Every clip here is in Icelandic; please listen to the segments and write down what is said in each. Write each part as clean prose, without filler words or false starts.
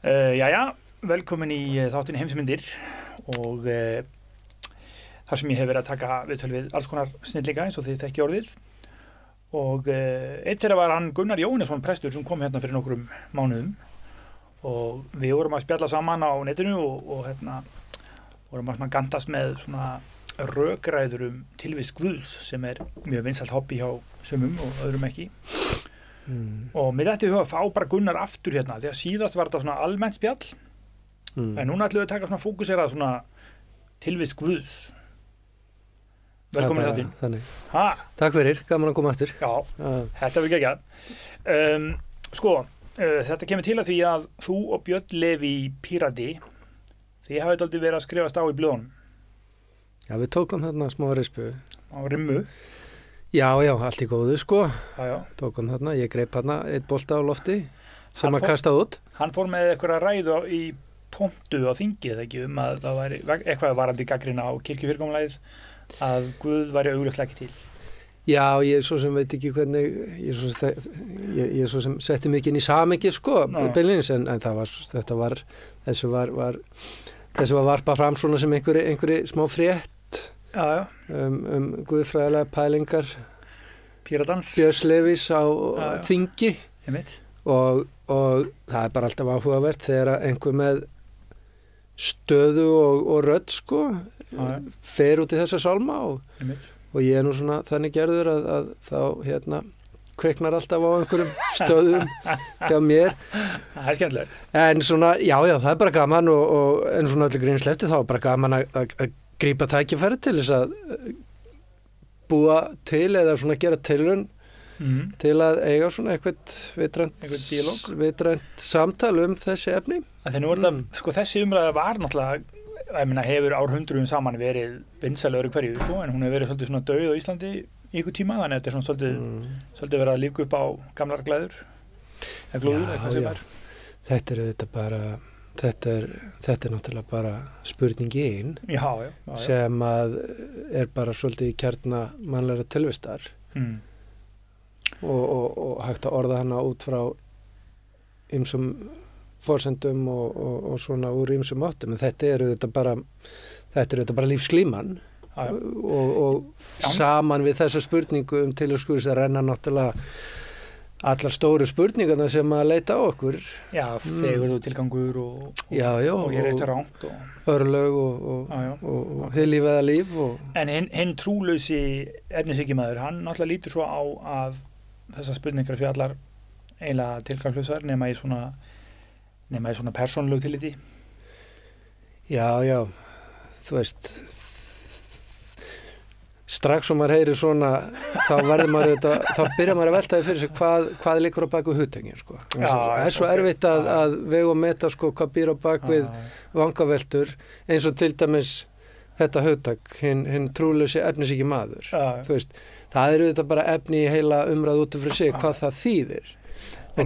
Jæja, velkomin í þáttinn Heimsmyndir og þar sem ég hef verið að taka viðtöl við alls konar snillinga eins og þið þekki orðið og einn þeirra var hann Gunnar Jóhannesson prestur sem kom hérna fyrir nokkrum mánuðum og við vorum að spjalla saman á netinu og vorum að gantast með svona rökræður tilvist Guðs sem mjög vinsælt hobby hjá sumum og öðrum ekki. Og mér ætti að fá bara Gunnar aftur hérna því að síðast var þetta svona almennt spjall en núna ætlum við að taka svona fókuserað svona tilvist Guðs. Velkomin í þáttinn. Takk fyrir, gaman að koma aftur. Já, þetta við geggjað. Þetta kemur til að því að þú og Björn Leví Pírati þið hafið dálítið verið að skrifast á í blöðunum. Já, við tókum þarna smá rispu. Á rimmu. Já, allt í góðu sko. Já. Tókum þarna, ég greip þarna eitt bolta á lofti sem að kastaði út. Hann fór með eitthvað ræðu í pontu á þingið ekki að það væri eitthvað varandi gagnrýni á kirkjufyrirkomulagið að Guð væri augljóslega ekki til. Já, ég svo sem veit ekki hvernig, ég svo sem setti mig ekki inn í samhengi sko, beinlínis, en þessu var varpað fram svona sem einhverri smá frétt. Já. Guðfræðilega pælingar Píratans Björns Levís á þingi og það bara alltaf áhugavert þegar einhver með stöðu og rödd sko fer út í þessa sálma og ég nú svona þannig gerður að þá kveiknar alltaf á einhverjum stöðum hjá mér. Það skemmtilegt. En svona, já, það bara gaman og en svona öllu grínslefti þá bara gaman að grípa tækifæri til þess að búa til eða svona gera tilraun til að eiga svona eitthvað vitrænt samtal þessi efni. Þessi umræða var náttúrulega, hefur árhundruðum saman verið vinsæl öðru hverju, en hún hefur verið svolítið svona dauð á Íslandi í ykkur tíma, þannig að þetta svona svolítið verið að lífga upp á gamlar glæður eða glóður, eitthvað sem er. Þetta er auðvitað bara Þetta er náttúrulega bara spurningin sem að bara svolítið í kjarna mannlegra tilvistar og hægt að orða hana út frá ýmsum forsendum og svona úr ýmsum áttum, en þetta er auðvitað bara lífsglíman og saman við þessa spurningu tilviskuðis að renna náttúrulega allar stóru spurningarna sem að leita á okkur. Já, fegurð og tilgangur og ég rétt og rangt og örlög og heilífaða líf En hinn trúlausi efnishyggjumaður, hann náttúrulega lítur svo á að þessar spurningar fyrir allar eiginlega tilgangslausar nema í svona persónulegu tilliti. Já, þú veist strax og maður heyrir svona þá byrjar maður að velta því fyrir sig hvað liggur á bak við hugtökin sko. Það er svo erfitt að vega og meta sko hvað býr á bak við vangaveltur eins og til dæmis þetta hugtak hinn trúlausi efnishyggji maður. Þú veist, það er auðvitað bara efni í heila umræðu út af fyrir sig hvað það þýðir og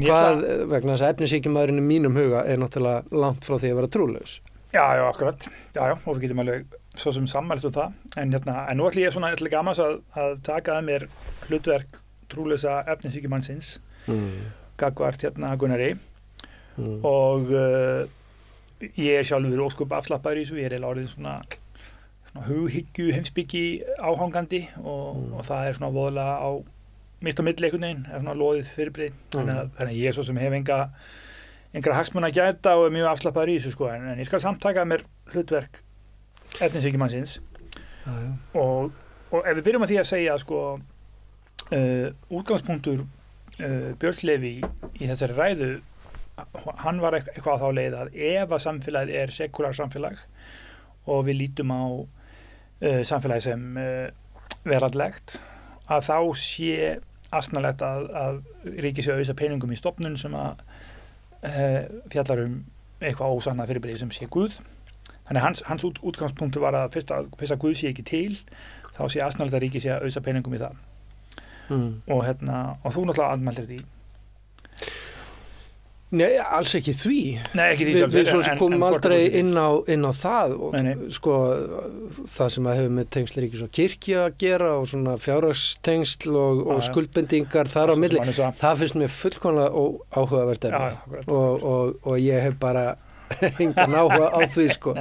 vegna þess að efnishyggji maðurinn í mínum huga er náttúrulega langt frá því að vera trúlaus. Já, akkurat. Já, og við getum alveg svo sem sammælt það, en nú ætlum ég svona gaman að taka að mér hlutverk trúlausa efnishyggjumannsins gagnvart Gunnari og ég sjálfur ósköp afslappaður í þessu, ég eiginlega orðið svona hughyggju heimspeki áhangandi og það er svona voðalega á mitt á milli einhvern veginn, er svona loðið fyrirbrigði, þannig að ég svo sem hef engra hagsmuna að gæta og er mjög afslappaður í þessu sko, en ég skal samt taka að mér hlutverk efnishyggjumannsins og ef við byrjum að því að segja sko útgangspunktur Björns Leví í þessari ræðu, hann var eitthvað á þá leið að ef að samfélagið er sekúlar samfélag og við lítum á samfélagi sem veraldlegt að þá sé asnalegt að ríkið sé að ausa peningum í stofnun sem að fjallar eitthvað ósannað fyrirbrigði sem sé Guð. Þannig hans útgangspunktur var að fyrst að Guð sé ekki til, þá sé asnalegt að ríkið sé að ausa peningum í það. Og þú náttúrulega andmæltir því. Nei, alls ekki því. Nei, ekki því Við svo sem komum aldrei inn á það og sko það sem að hefur með tengsl ríkis og kirkju að gera og svona fjárhagstengsl og skuldbendingar þar á milli, það finnst mér fullkomlega áhugavert og ég hef bara engan áhuga á því sko.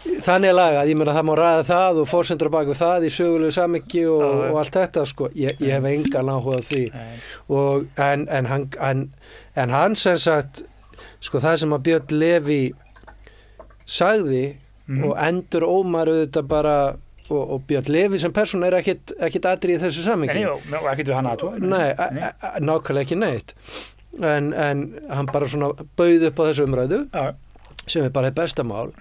Þannig lagað, ég meina það má ræða það og forsendur á bak við það í sögulegu samhengi og allt þetta sko, ég hef engan áhuga á því og en hann sem sagt, sko það sem að Björn Leví sagði og endur ómaruð þetta bara og Björn Leví sem persóna ekkit atriði í þessu samhengi. Nei, og ekkit við hann aðtúa. Nei, nákvæmlega ekki neitt. En hann bara svona bauð upp á þessu umræðu sem bara besta mál.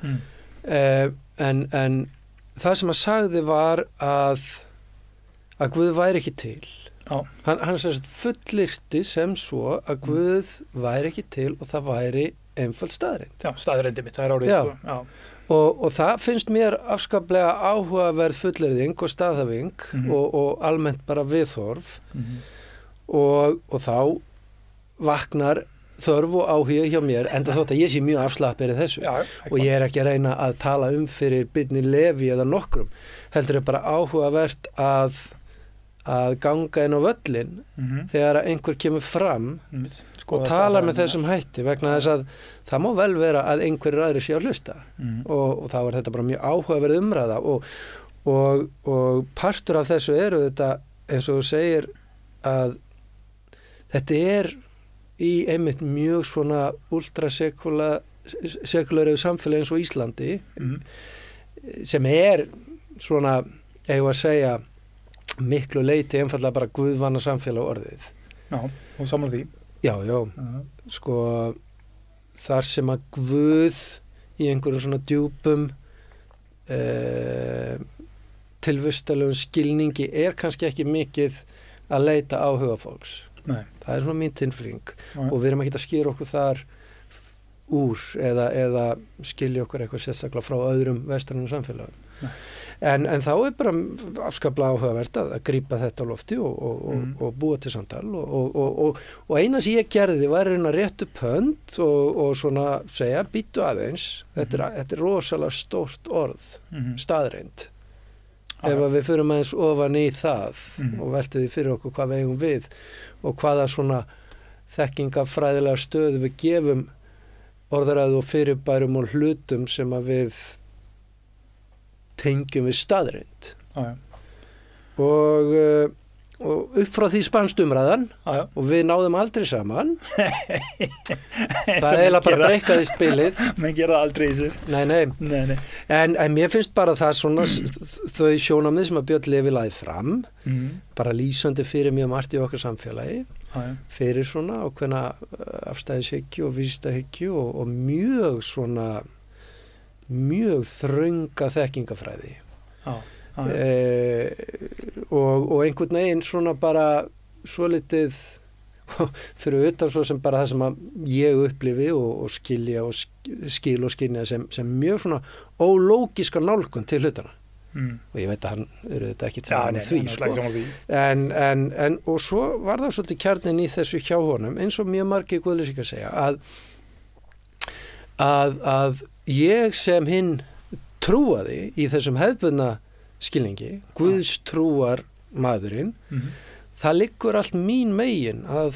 En það sem hann sagði var að Guð væri ekki til. Hann fullyrti sem svo að Guð væri ekki til og það væri einföld staðreind. Já, staðreindi mitt, það orðið sko. Og það finnst mér afskaplega áhugaverð fullyrðing og staðhæfing og almennt bara viðhorf og þá vaknar þörf og áhuga hjá mér, enda þótt að ég sé mjög afslappir í þessu og ég ekki að reyna að tala fyrir Birni Leví eða nokkrum, heldur er bara áhugavert að ganga inn á völlin þegar einhver kemur fram og talar með þessum hætti vegna þess að það má vel vera að einhverjir aðrir sé að hlusta og þá er þetta bara mjög áhugaverð umræða og partur af þessu eru þetta eins og þú segir að þetta í einmitt mjög svona ultrasekulari samfélagi eins og Íslandi sem svona, eigum að segja miklu leyti einfallega bara guðvana samfélag orðið. Já, og sammála því. Já. Sko, þar sem að Guð í einhverjum svona djúpum tilvistalegum skilningi kannski ekki mikið að leita áhuga fólks. Nei. Það svona mín tilfinning og við erum ekki að skýra okkur þar úr eða skilja okkur eitthvað sérstaklega frá öðrum vestrænum samfélagum. Nei. En þá bara afskaplega áhugavert að grípa þetta á lofti og búa til samtal og eina sem ég gerði var að rétta upp hönd og svona segja, bíddu aðeins, þetta er rosalega stórt orð, staðreind. Ef að við förum aðeins ofan í það og veltum því fyrir okkur hvað við eigum við og hvaða svona þekkingafræðilega stöðu við gefum orðaræðu og fyrirbærum og hlutum sem að við tengjum við staðreind og upp frá því spannst umræðan og við náðum aldrei saman það eiginlega bara breykaði spilið menn gera það aldrei í þessu nei. En mér finnst bara það svona þau sjónarmið sem að Björn Leví lagði fram bara lýsandi fyrir mjög margt í okkar samfélagi fyrir svona ákveðna afstæðishyggju og vísindahyggju og mjög svona mjög þrönga þekkingafræði og einhvern veginn svona bara svolítið fyrir utan svo sem bara það sem að ég upplifi og skilja og skil og skynja sem mjög svona ólógiska nálgun til hlutana og ég veit að hann eru þetta ekkit saman því sko. En og svo var það svolítið kjarnin í þessu hjá honum eins og mjög margir guðlýsingar segja að ég sem hinn trúaði í þessum hefðbundna skilningi, Guðs trúar maðurinn, það liggur allt mín megin að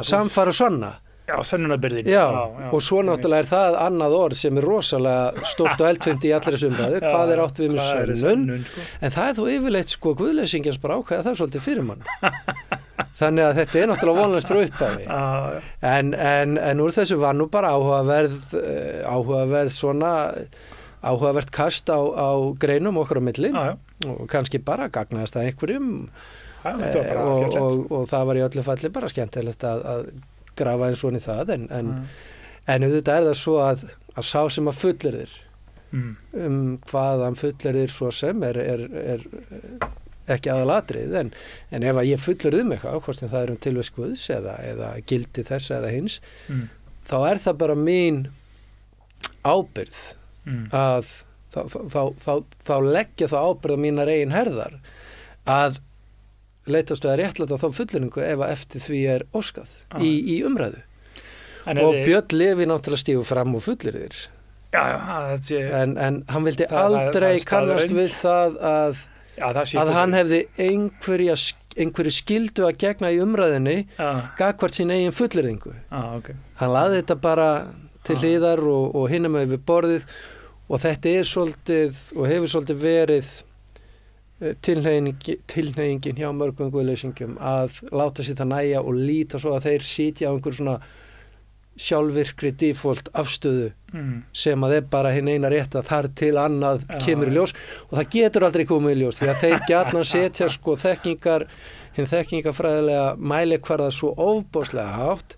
samfara sanna. Já, sönnunarbyrðin. Já, og svo náttúrulega er það annað orð sem er rosalega stórt og eldfimt í allir þessu umræðu, hvað er átt við með sönnun, sko. En það er þó yfirleitt sko Guðleysingjans bara ákveða það svolítið fyrir mann. Þannig að þetta er náttúrulega vonlega frá upphafi. En úr þessu var nú bara áhugavert kast á greinum okkar á milli og kannski bara gagnaðist að einhverjum og það var í öllu falli bara skemmtilegt að grafa eins og í það en auðvitað er það svo að sá sem að fullyrðir hvað hann fullyrðir svo sem er ekki aðalatrið en ef að ég fullyrði eitthvað hvort það er tilvist Guðs eða gildi þess eða hins þá er það bara mín ábyrgð að þá leggja það ábyrgð á mínar eigin herðar að leitast við að réttlæta þá fullyrðingu ef að eftir því óskað í umræðu. Og Björn Leví náttúrulega stígur fram og fullyrðir. En hann vildi aldrei kannast við það að hann hefði einhverju skyldu að gegna í umræðinni gagnvart sín eigin fullyrðingu. Hann laði þetta bara til hliðar og hinum við borðið og þetta svolítið og hefur svolítið verið tilhneigingin hjá mörgum guðleysingjum að láta sér það nægja og líta svo að þeir sitja á einhver svona sjálfvirkri default afstöðu sem að bara hinn eina rétta þar til annað kemur í ljós og það getur aldrei komið í ljós því að þeir gjarnan setja sko hinn þekkingafræðilega mælikvarða svo ofboðslega hátt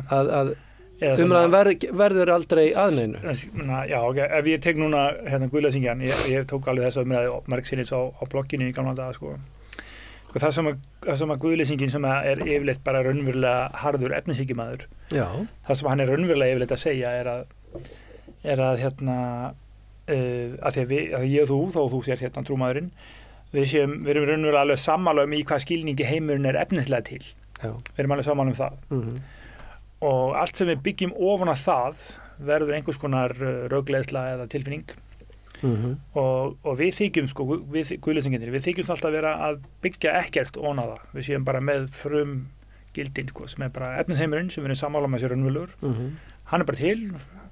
að umræðan verður aldrei aðneinu. Já, ef ég tek núna guðleysingjan, ég tók alveg þess að umræði margsinnis á blogginu í gamla daga sko. Það sem að guðleysingin sem yfirleitt bara raunverulega harður efnishyggjumaður. Það sem hann raunverulega yfirleitt að segja að að ég og þú, þó þú sér trúmaðurinn, við erum raunverulega alveg sammála í hvað skilningi heimurinn efnislega til. Við erum alveg sammála það. Og allt sem við byggjum ofan að það verður einhvers konar rökleiðsla eða tilfinning. Og við þykjum við guðleysingarnir, við þykjumst alltaf vera að byggja ekkert ofan á það. Við séum bara með gildin sem bara efnisheimurinn sem við erum sammála með sér raunverulegur. Hann bara til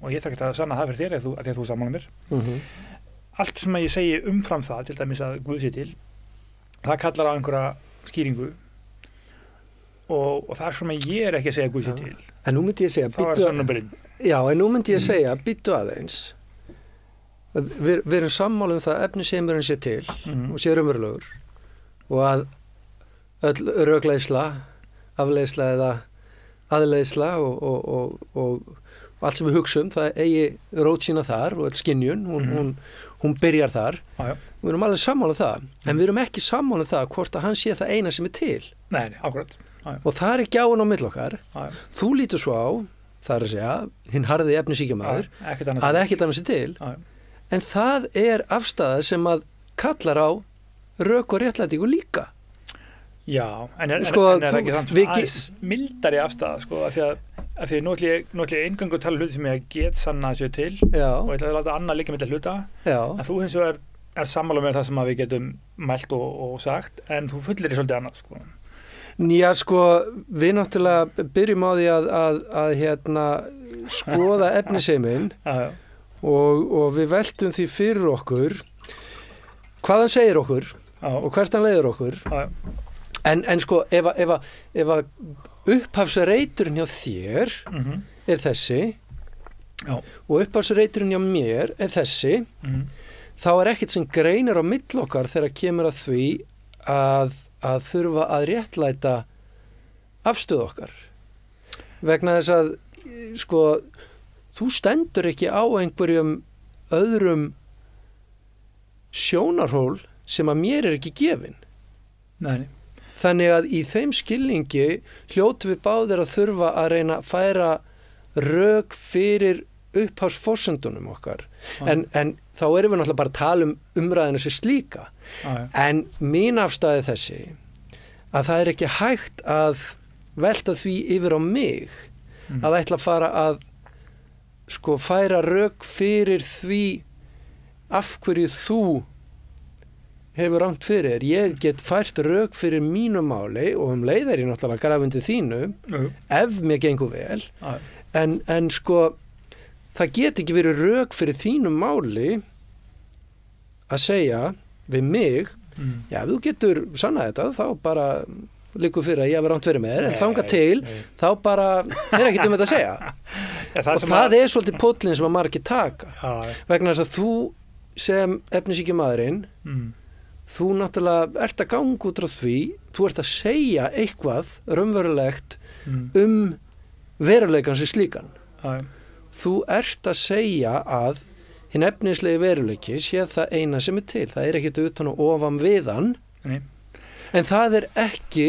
og ég þarf ekki að sanna það fyrir þér af því að þú sammála mér. Allt sem ég segi umfram það, til dæmis að Guð sé til, það kallar á einhverja skýringu og það sem ég ekki að segja Guð sé til. En nú myndi ég segja býttu aðeins. Við erum sammála það að efnisheimurinn sé til og sé raunverulegur og að öll rökleiðsla, afleiðsla eða aðleiðsla og allt sem við hugsum það eigi rót sína þar og öll skynjun, hún byrjar þar. Við erum alveg sammála það, en við erum ekki sammála það hvort að hann sé það eina sem til. Nei, akkurat. Og það ekki áin á milli okkar. Þú lítur svo á, það að segja, hinn harði efnishyggjumaður, að ekkert annars sé til. En það afstaða sem að kallar á rök og réttlætingu líka. Já, en það ekki þannig mildari afstaða, af því nú ætlum ég eingöngu að tala hluti sem ég get sanna sér til og ég ætla að láta annað líka milli hluta. En þú hins vegar sammála með það sem við getum mælt og sagt, en þú fullir svolítið annað, Já, við náttúrulega byrjum á því að skoða efnisheiminn og við veltum því fyrir okkur hvað hann segir okkur og hvert hann leiðir okkur. En ef að upphafsreiturinn hjá þér þessi og upphafsreiturinn hjá mér þessi, þá ekkert sem greinir á milli okkar þegar kemur að því að þurfa að réttlæta afstöðu okkar. Vegna þess að þú stendur ekki á einhverjum öðrum sjónarhól sem að mér ekki gefin. Nei. Þannig að í þeim skilningi hljótum við báðir að þurfa að reyna að færa rök fyrir upphafsforsendunum okkar. En þá erum við náttúrulega bara að tala umræðinu sem slíka. En mín afstæði þessi að það ekki hægt að velta því yfir á mig að ætla að fara að færa rök fyrir því af hverju þú hefur rangt fyrir. Ég get fært rök fyrir mínu máli og leið ég náttúrulega grafindi þínu ef mér gengur vel. En það get ekki verið rök fyrir þínu máli að segja við mig, já, þú getur sannað þetta, þá bara liggur fyrir að ég hafi rangt fyrir með þér, en þangað til, þá bara ekkert þetta að segja. Og það svolítið póllinn sem að margir taka. Vegna þess að þú sem efnishyggjumaðurinn, þú náttúrulega ert að ganga út frá því, þú ert að segja eitthvað raunverulegt veruleikann sem slíkan. Þú ert að segja að hinn efnislegi veruleiki sé það eina sem til. Það ekkert utan og ofan við hann. En það ekki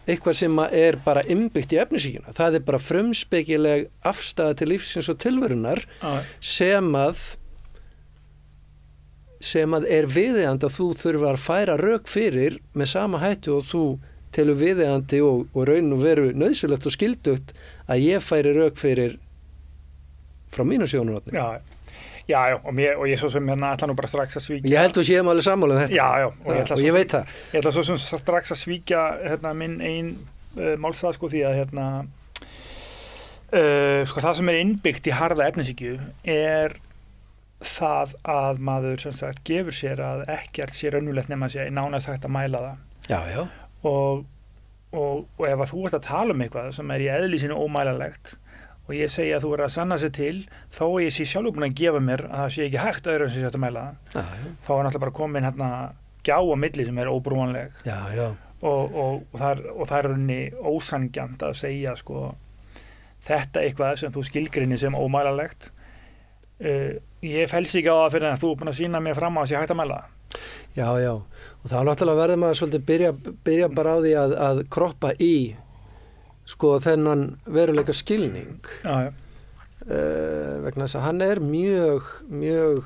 eitthvað sem bara innbyggt í efnishyggjuna. Það bara frumspekileg afstaða til lífsins og tilverunar sem að sem að viðeigandi að þú þurfa að færa rök fyrir með sama hættu og þú telur viðeigandi og raun og veru nauðsynlegt og skyldugt að ég færi rök fyrir frá mínu sjónarhorni. Já, og ég svo sem ætla nú bara strax að svíkja. Ég held að séum alveg sammála um þetta. Já, og ég veit það. Ég ætla svo sem strax að svíkja minn ein málstað sko því að sko það sem innbyggt í harða efnishyggju það að maður sem sagt gefur sér að ekkert sé raunverulegt nema sé nánast hægt að mæla það. Já. Og ef að þú ert að tala um eitthvað sem í eðli sínu ómælanlegt og ég segi að þú er að sanna sig til þó ég sé sjálfur búin að gefa mér að það sé ekki hægt öðru en sem sé hægt að mæla það. Þá náttúrulega bara komin gjá á milli sem óbrúanleg. Já. Og það rauninni ósanngjarnt að segja sko þetta eitthvað sem þú skilgreinir sem ómælanlegt. Ég fellst ekki á það fyrir að þú er búin að sýna mér fram á að sé hægt að mæla það. Já. Og þá náttúrulega verður maður svolítið byrja bara á því að kroppa í sko þennan veruleika skilning. Já. Vegna þess að hann mjög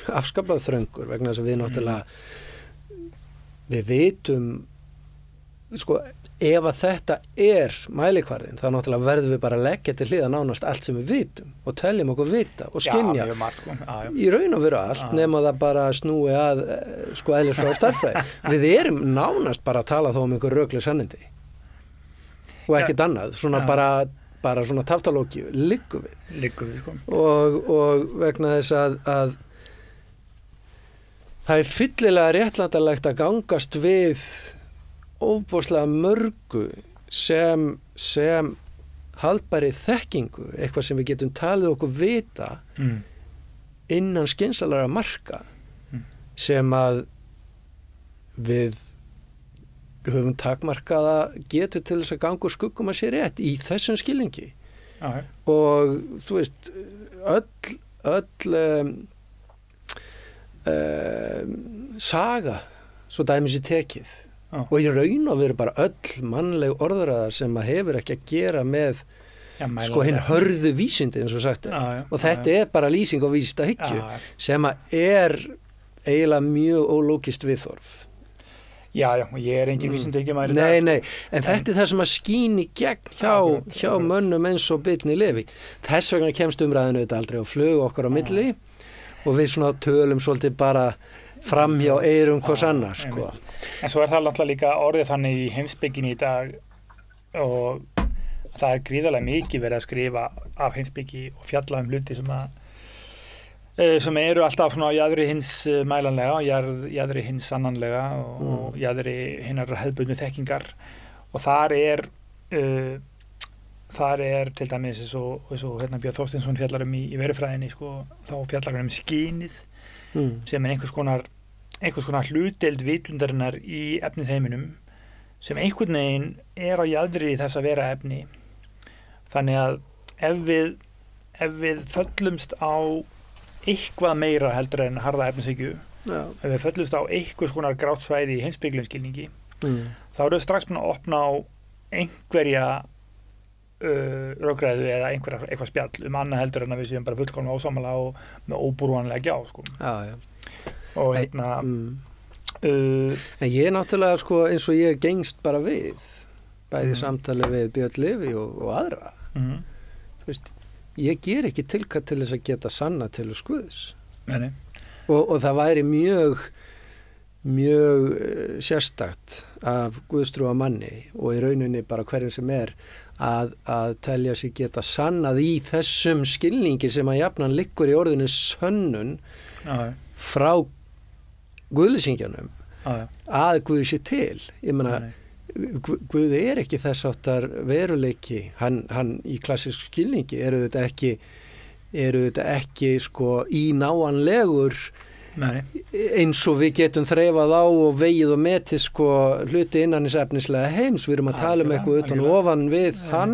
afskaplega þröngur vegna þess að við náttúrulega við vitum sko ef að þetta mælikvarðinn þá náttúrulega verðum við bara að leggja til hliðar nánast allt sem við vitum og teljum okkur vita og skynja í raun og veru allt nema það bara snúi að sko eðlisfræði og stærðfræði. Við erum nánast bara að tala þó um einhver rökleg sannindi og ekkert annað, svona bara svona taftalógíu, liggum við sko. og vegna þess að það fyllilega réttlætanlegt að gangast við óbúslega mörgu sem haldbæri þekkingu, eitthvað sem við getum talið okkur vita innan skynsalara marka sem að við höfum takmarkaða getur til þess að ganga úr skuggum að sé rétt í þessum skilningi. Og þú veist öll saga svo dæmis í tekið og í raun og veru bara öll mannleg orðræða sem að hefur ekki að gera með sko hinn hörðu vísindi eins og sagt og þetta bara lýsing á vísindahyggju sem að eiginlega mjög ólógist viðhorf. Já, og ég engin vísindahyggjumaður í dag. Nei, en þetta það sem að skín í gegn hjá mönnum eins og Birni Leví. Þess vegna kemst umræðinu þetta aldrei og flug okkar á milli og við svona tölum svolítið bara fram hjá eyrum hvers annars, sko. En svo það náttúrulega líka orðið þannig í heimspekinni í dag og það gríðarlega mikið verið að skrifa af heimspeki og fjalla hluti sem eru alltaf svona á jaðri hins mælanlega, jaðri hins sannanlega og jaðri hinnar hefðbundnu þekkingar og þar til dæmis eins og Björn Þorsteinsson fjallar í verufræðinni sko, þá fjallar hann skynið sem einhvers konar hlutdeild vitundarinnar í efnisheiminum sem einhvern veginn á jaðri þess að vera efni. Þannig að ef við föllumst á eitthvað meira heldur en harða efnishyggju, ef við föllumst á einhvers konar grátt svæði í heimspekilegskilningi, þá erum við strax búin að opna á einhverja rökræðu eða eitthvað spjall annað heldur en að við séum bara fullkomlega ósammála og með óbúrúanlega gjá, sko. Og en ég náttúrulega, sko, eins og ég gengst bara við, bæði samtali við Björn Leví og aðra. Þú veist, ég ger ekki tilkall til þess að geta sanna til Guðs. Og það væri mjög sérstakt af Guðstrúa manni og í rauninni bara hverjum sem að telja sig geta sannað í þessum skilningi sem að jafnan liggur í orðinu sönnun frá Guðlýsingjanum að Guð sé til. Ég meina Guð ekki þess áttar veruleiki, hann í klassísk skilningi eru þetta ekki sko ínáanlegur eins og við getum þreifað á og vegið og metið sko hluti innan hins efnislega heims. Við erum að tala um eitthvað utan og ofan við hann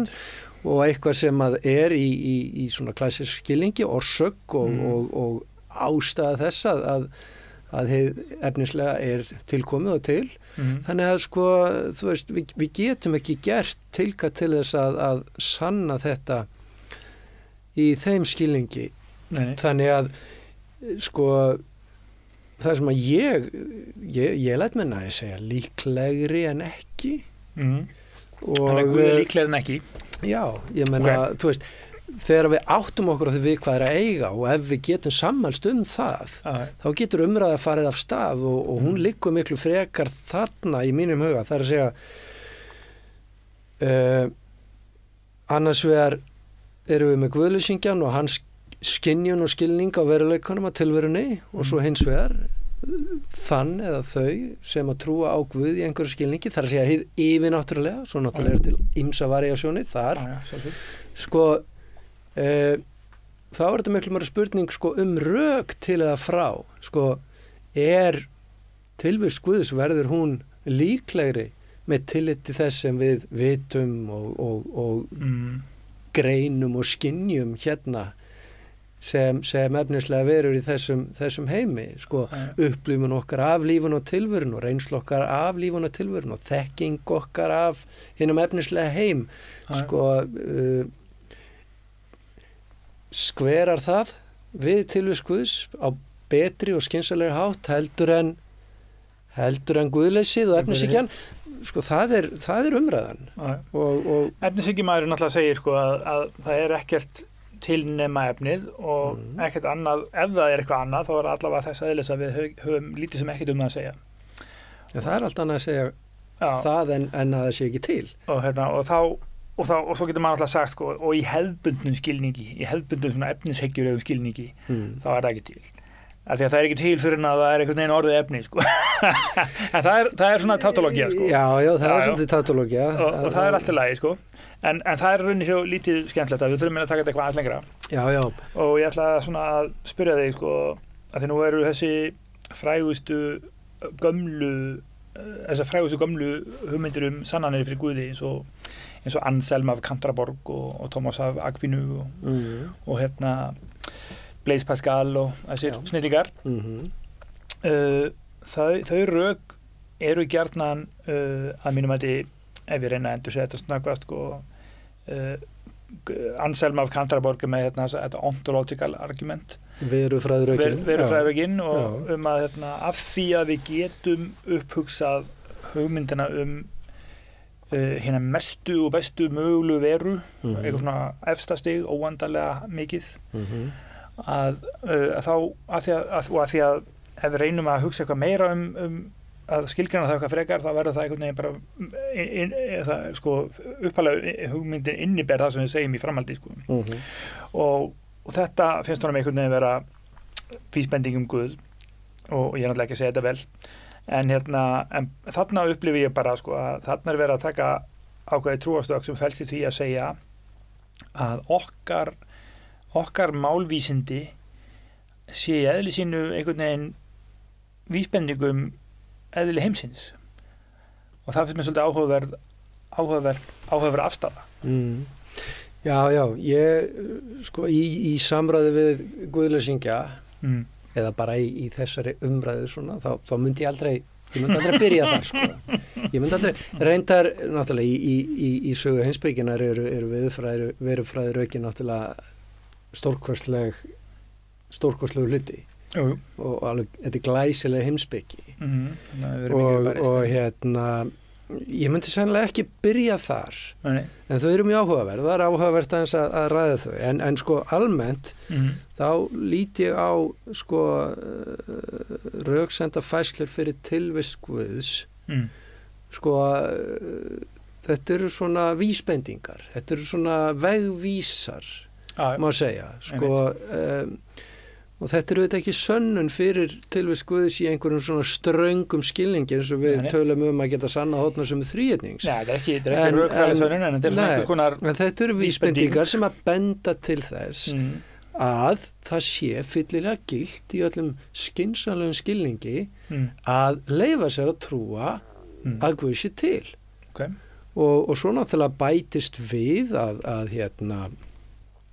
og eitthvað sem að í svona klassísk skilningi orsök og ástæða þess að hið efnislega tilkomið og til. Þannig að sko, þú veist, við getum ekki gert tilkall til þess að sanna þetta í þeim skilningi. Þannig að sko það sem að ég læt mér næði segja líklegri en ekki. Þannig að Guð er líklegri en ekki. Já, ég meina, þú veist, þegar við áttum okkur á því við hvað er að eiga og ef við getum sammælst það, þá getur umræða farið af stað og hún liggur miklu frekar þarna í mínum huga. Það er að segja, annars vegar erum við með guðleysingjan og hans skynjun og skilning á veruleikanum að tilverunni og svo hins vegar þann eða þau sem að trúa á Guð í einhverju skilningi, þar að segja hið yfirnáttúrulega, svo náttúrulega er til ýmsa variasjóni þar. Sko, þá er þetta miklu meira spurning sko, rök til eða frá. Sko, er tilvist Guðs, verður hún líklegri með tilliti þess sem við vitum og greinum og skynjum hérna sem efnislega verur í þessum heimi, sko, upplifun okkar af lífun og tilverun og reynslu okkar af lífun og tilverun og þekking okkar af hinum efnislega heim, sko, skverar það við tilvist Guðs á betri og skynsalegri hátt heldur en guðleysið og efnishyggjan, sko, það er umræðan. Og efnishyggjumaðurinn náttúrulega segir sko að það er ekkert til nema efnið og ekkert annað, ef það er eitthvað annað þá er allavega þess aðeins að við höfum lítið sem ekkert það að segja. Ja, það er allt annað að segja það en að það sé ekki til. Og svo getur maður alltaf sagt sko, og í hefðbundnum skilningi, í hefðbundnum svona efnishyggjulegum skilningi, þá er það ekki til. Af því að það er ekki til fyrir að það er einhvern veginn orðið efni sko. En það er svona tautológía sko. Já, það er svolítið tautológía. Og það er alltaf lagi sko. En það er rauninni svo lítið skemmtilegt að við þurfum að taka þetta eitthvað aðeins lengra. Já. Og ég ætla svona að spyrja þig sko, að því nú eru þessar frægustu gömlu hugmyndir sannanir fyrir Guði eins og Anselm af Canterborg og Thomas af Aquinu og hérna Blaise Pascal og þessir snillingar. Þau rök eru gjarnan að mínum að ef ég reyna að endur segja þetta snöggvast sko, Anselm af Canterborg með þetta ontological argument, verufræðirökin og að af því að við getum upphugsað hugmyndina hérna mestu og bestu mögulegu veru, eitthvað svona efsta stig, óendanlega mikið, að því að ef við reynum að hugsa eitthvað meira að skilgreina það eitthvað frekar, þá verður það einhvern veginn bara sko, upphaflega hugmyndin inniber það sem við segjum í framhaldi sko. Og þetta finnst honum einhvern veginn vera vísbending Guð og ég er náttúrulega ekki að segja þetta vel en þarna upplifi ég bara sko, að þarna er verið að taka ákveðið trúarstök sem felst í því að segja að okkar málvísindi sé í eðli sínu einhvern veginn vísbendingum eðli heimsins og það finnst mér svolítið áhugaverð afstafa. Já, ég sko í samræði við guðleysingja eða bara í þessari umræðu svona, þá myndi ég aldrei byrja þar sko. Ég myndi aldrei reyndar náttúrulega í sögu heimspekinnar eru verufræðirökin náttúrulega stórkostlegu hluti og alveg, þetta er glæsileg heimspeki og hérna ég myndi sennilega ekki byrja þar en þau eru mjög áhugaverð það er áhugavert aðeins að ræða þau en sko almennt þá lít ég á sko röksenda færslur fyrir tilvist Guðs sko þetta eru svona vísbendingar þetta eru svona vegvísar má segja sko og þetta eru þetta ekki sönnun fyrir tilvist Guðs í einhverjum svona ströngum skilningi eins og við tölum að geta sanna hótna sem þríhetnings. Nei, þetta er ekki rökfræðileg sönnun en þetta er svona einhvers konar en þetta eru vísbendingar sem að benda til þess að það sé fyllilega gilt í öllum skynsamlegum skilningi að leyfa sér að trúa að Guð sé til. Og svo náttúrulega bætist við að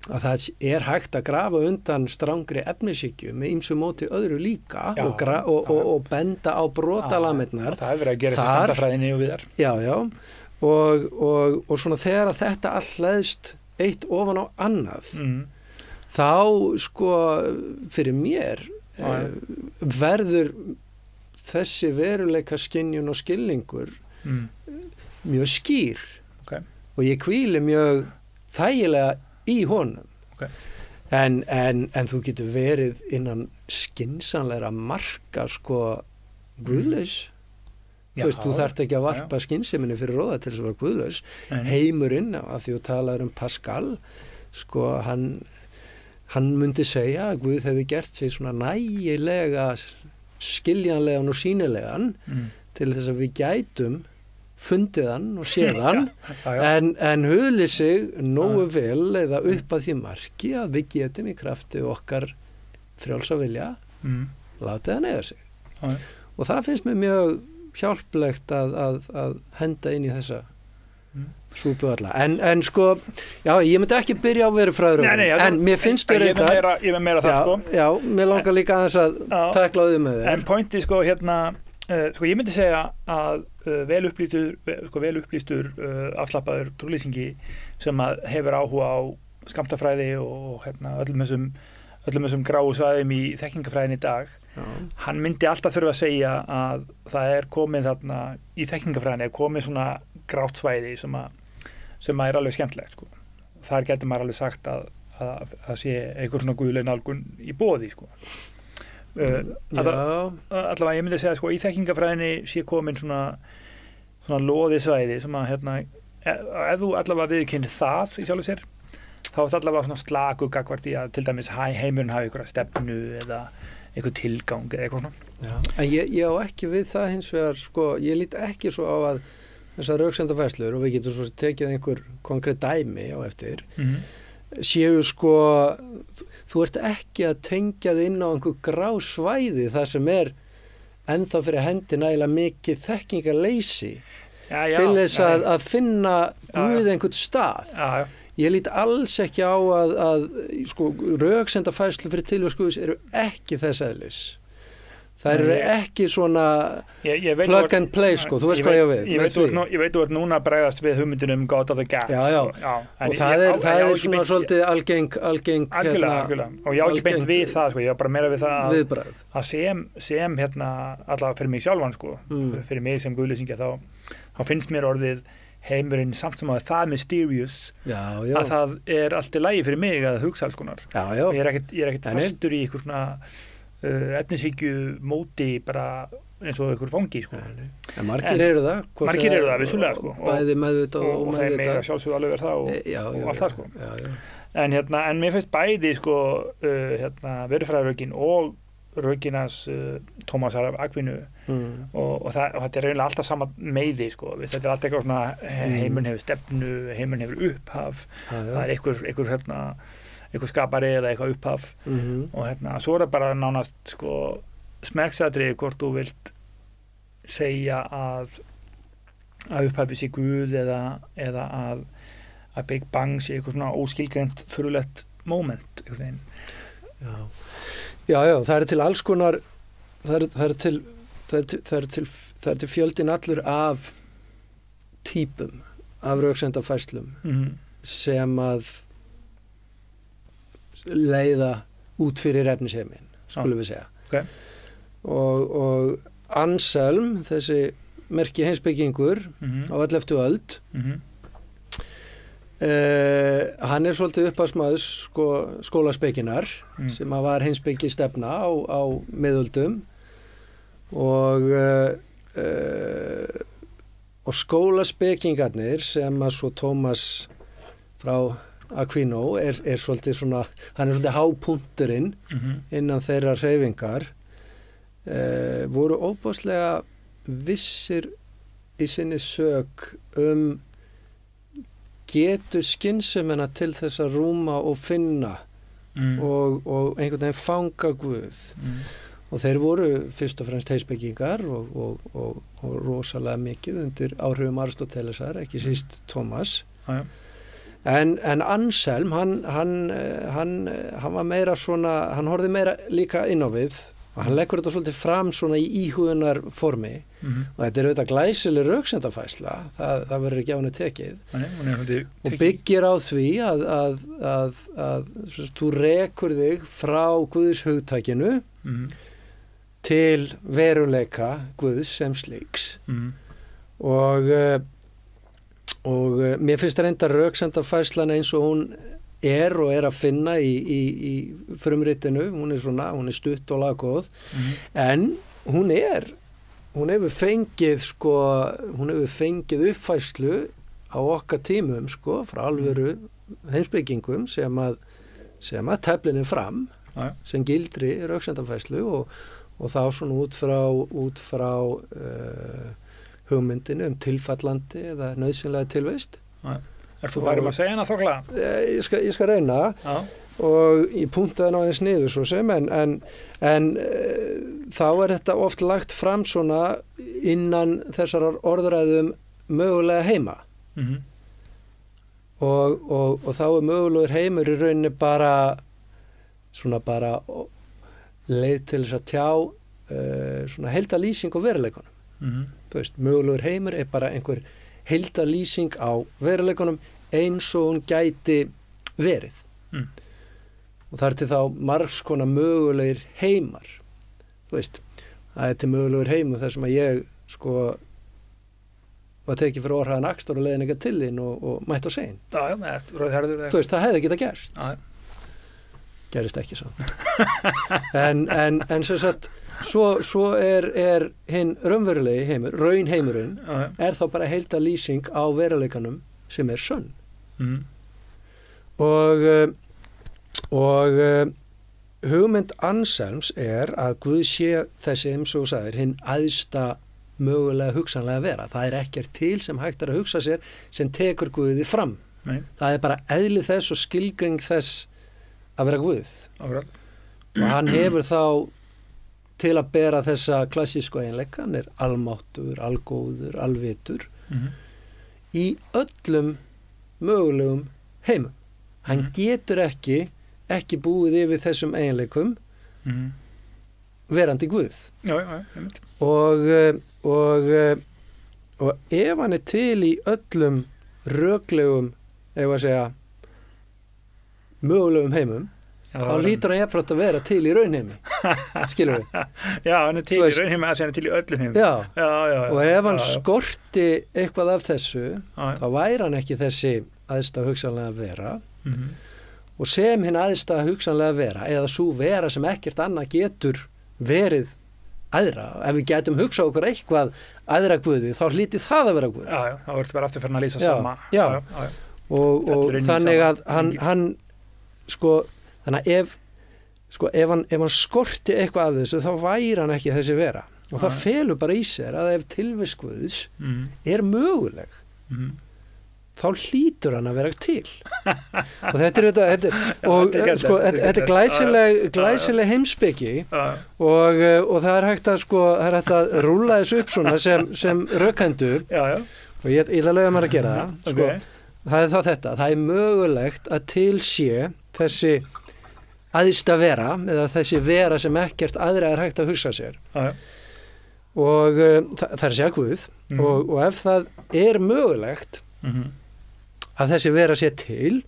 það er hægt að grafa undan strangri efnishyggju með ýmsu móti öðru líka og benda á brotalamirnar. Það hefur verið að gera þetta standafræðinni og viðar. Já, og svona þegar að þetta all hleðst eitt ofan á annað, þá sko fyrir mér verður þessi veruleika skynjun og skilningur mjög skýr og ég hvíli mjög þægilega í honum en þú getur verið innan skynsamlegra marka sko guðlaus þú þarft ekki að varpa skynseminni fyrir róða til þess að vera guðlaus heimurinn, af því þú talaður Pascal sko hann myndi segja að Guð hefði gert sig svona nægilega skiljanlegan og sýnilegan til þess að við gætum fundið hann og séð hann en huli sig nógu vel eða upp að því marki að við getum í krafti okkar frjálsa vilja látið hann eiga sig og það finnst mér mjög hjálplegt að henda inn í þessa súpu alla en sko, já, ég myndi ekki byrja á verufræðirum en mér finnst þér eitthvað ég meira það sko já, mér langar líka aðeins að tekla á því með þér en pointi sko sko ég myndi segja að vel upplýstur afslappaður trúlýsingi sem að hefur áhuga á skammtafræði og öllum þessum gráu svæðum í þekkingafræðin í dag hann myndi alltaf þurfa að segja að það komið þarna í þekkingafræðin komið svona grátt svæði sem er alveg skemmtilegt sko. Þar getur maður alveg sagt að sé einhver svona guðleg nálgun í boði sko. Allavega ég myndi segja sko í þekkingafræðinni sé komin svona loði svæði sem að ef þú allavega viðurkennir það í sjálfu sér þá er það allavega svona slaku gagnvart í að til dæmis heimurinn hafi einhverja stefnu eða einhver tilgang eða eitthvað svona en ég á ekki við það hins vegar sko, ég lít ekki svo á að þessar röksemdafærslur og við getum svo tekið einhver konkrétt dæmi á eftir séu sko þú ert ekki að tengja þig inn á einhver grá svæði þar sem ennþá fyrir hendi nægilega mikið þekkingarleysi til þess að finna Guð einhvern stað ég lít alls ekki á að sko röksemdafærslu fyrir tilvist Guðs eru ekki þess eðlis það eru ekki svona plug and play sko, þú veist hvað ég við ég veit þú ert núna að bregðast við hugmyndunum God of the Gap og það er svona svolítið algeng algjörlega og ég á ekki beint við það sko, ég á bara meira við það að sem allavega fyrir mig sjálfan sko fyrir mig sem guðlýsingja þá finnst mér orðið heimurinn samt sem að það er mysterious að það er allt í lagi fyrir mig að hugsa alls konar ég er ekkert fastur í einhver svona efnishyggju móti bara eins og einhver fangi sko. En margir eru það vissulega sko bæði meðvitað og þeir mega sjálfsögðu alveg verið það og allt það sko en mér finnst bæði sko verufræðirökin og rökinas Tómasar af Akvínu og þetta er eiginlega alltaf sama meiði sko, þetta er alltaf eitthvað svona heimurinn hefur stefnu, heimurinn hefur upphaf það er einhver skapari eða eitthvað upphaf og svo er það bara nánast sko smekksatriði hvort þú vilt segja að upphafi sé Guð eða að Big Bang sé eitthvað svona óskilgreint furðulegt moment eitthvað einn Já, það er til alls konar það er til fjöldin allur af típum af röksemdafærslum sem að leiða út fyrir efnisheiminn, skulum við segja og Anselm, þessi merki heimspekingur á 11. öld hann er svolítið upphafsmaður skólaspekinar sem að var heimspeki stefna á miðöldum og skólaspekingarnir sem að svo Tómas frá Aquino er svolítið svona, hann er svolítið hápunkturinn innan þeirra hreyfingar voru óbáslega vissir í sinni sök getur skynsemina til þess að rúma og finna og einhvern veginn fanga Guð og þeir voru fyrst og fremst heimspekingar og rosalega mikið undir áhrifum Aristótelesar, ekki síst Tómas en Anselm hann var meira svona, hann horfði meira líka inn á við og hann leggur þetta svolítið fram svona í íhugunar formi og þetta auðvitað glæsileg röksemdafærsla, það verður ekki á henni tekið og byggir á því að þú rekur þig frá Guðs hugtakinu til veruleika Guðs sem slíks og mér finnst það reynda röksemdafærslan eins og hún er að finna í frumritinu, hún er stutt og laggóð en hún hefur fengið uppfærslu á okkar tímum frá alvöru heimspekingum sem að teflinni fram sem gildri röksemdafærslu og þá svona út frá hugmyndinu tilfallandi eða nauðsynlega tilvist. Þú færum að segja hana þokla? Ég skal reyna og ég punktaði ná eins niður svo sem en þá þetta oft lagt fram svona innan þessar orðræðum mögulega heima og þá mögulegur heimur í rauninni bara leið til þess að tjá svona heildarlýsing á veruleikunum. Þú veist, mögulegur heimur er bara einhver heildarlýsing á veruleikunum eins og hún gæti verið og það til þá margs konar mögulegir heimar þú veist, það til mögulegur heimur þar sem að ég var tekið fyrir orðhæðan akstur og leiðin ekki til þín og mætt á sein þú veist, það hefði geta gerst gerist ekki samt en sem sagt svo er hinn raunverulegi heimur, raunheimurinn er þá bara heildarlýsing á veruleikanum sem er sönn og hugmynd Anselms er að Guð sé þessi eins og þú sagðir hinn æðsta mögulega hugsanlega vera, það er ekkert til sem hægt að hugsa sér sem tekur Guði fram. Nei. Það er bara eðli þess og skilgring þess að vera Guð og hann hefur þá til að bera þessa klassísku eiginleika, hann er almáttur, algóður, alvitur í öllum mögulegum heimum. Hann getur ekki búið yfir þessum eiginleikum verandi Guð. Og ef hann er til í öllum röklegum, ef að segja, mögulegum heimum, þá lítur hann jafnframt að vera til í raunheimi. Skilur við? Já, hann er til í raunheimi að hann er til í öllum heimum. Já. Og ef hann skorti eitthvað af þessu, þá væri hann ekki þessi æðsta hugsanlega vera og sem hinn æðsta hugsanlega vera eða svo vera sem ekkert annað getur verið æðra. Ef við getum hugsað okkur eitthvað æðra Guði, þá hlýti það að vera Guð. Já, þá verður bara aftur fyrir að lýsa sama. Já. Og þannig að hann þannig að ef hann skorti eitthvað af þessu, þá væri hann ekki þessi vera. Og það felur bara í sér að ef tilvist Guðs er möguleg, þá hlýtur hann að vera til. Og þetta er glæsileg heimspeki og það er hægt að rúlla þessu upp svona sem rökkendur og ég ætla að leyfa mér að gera það. Það er þá þetta, það er mögulegt að til sé þessi æðsta vera eða þessi vera sem ekkert aðra er hægt að hugsa sér og það er að segja Guð og ef það er mögulegt að þessi vera sé til,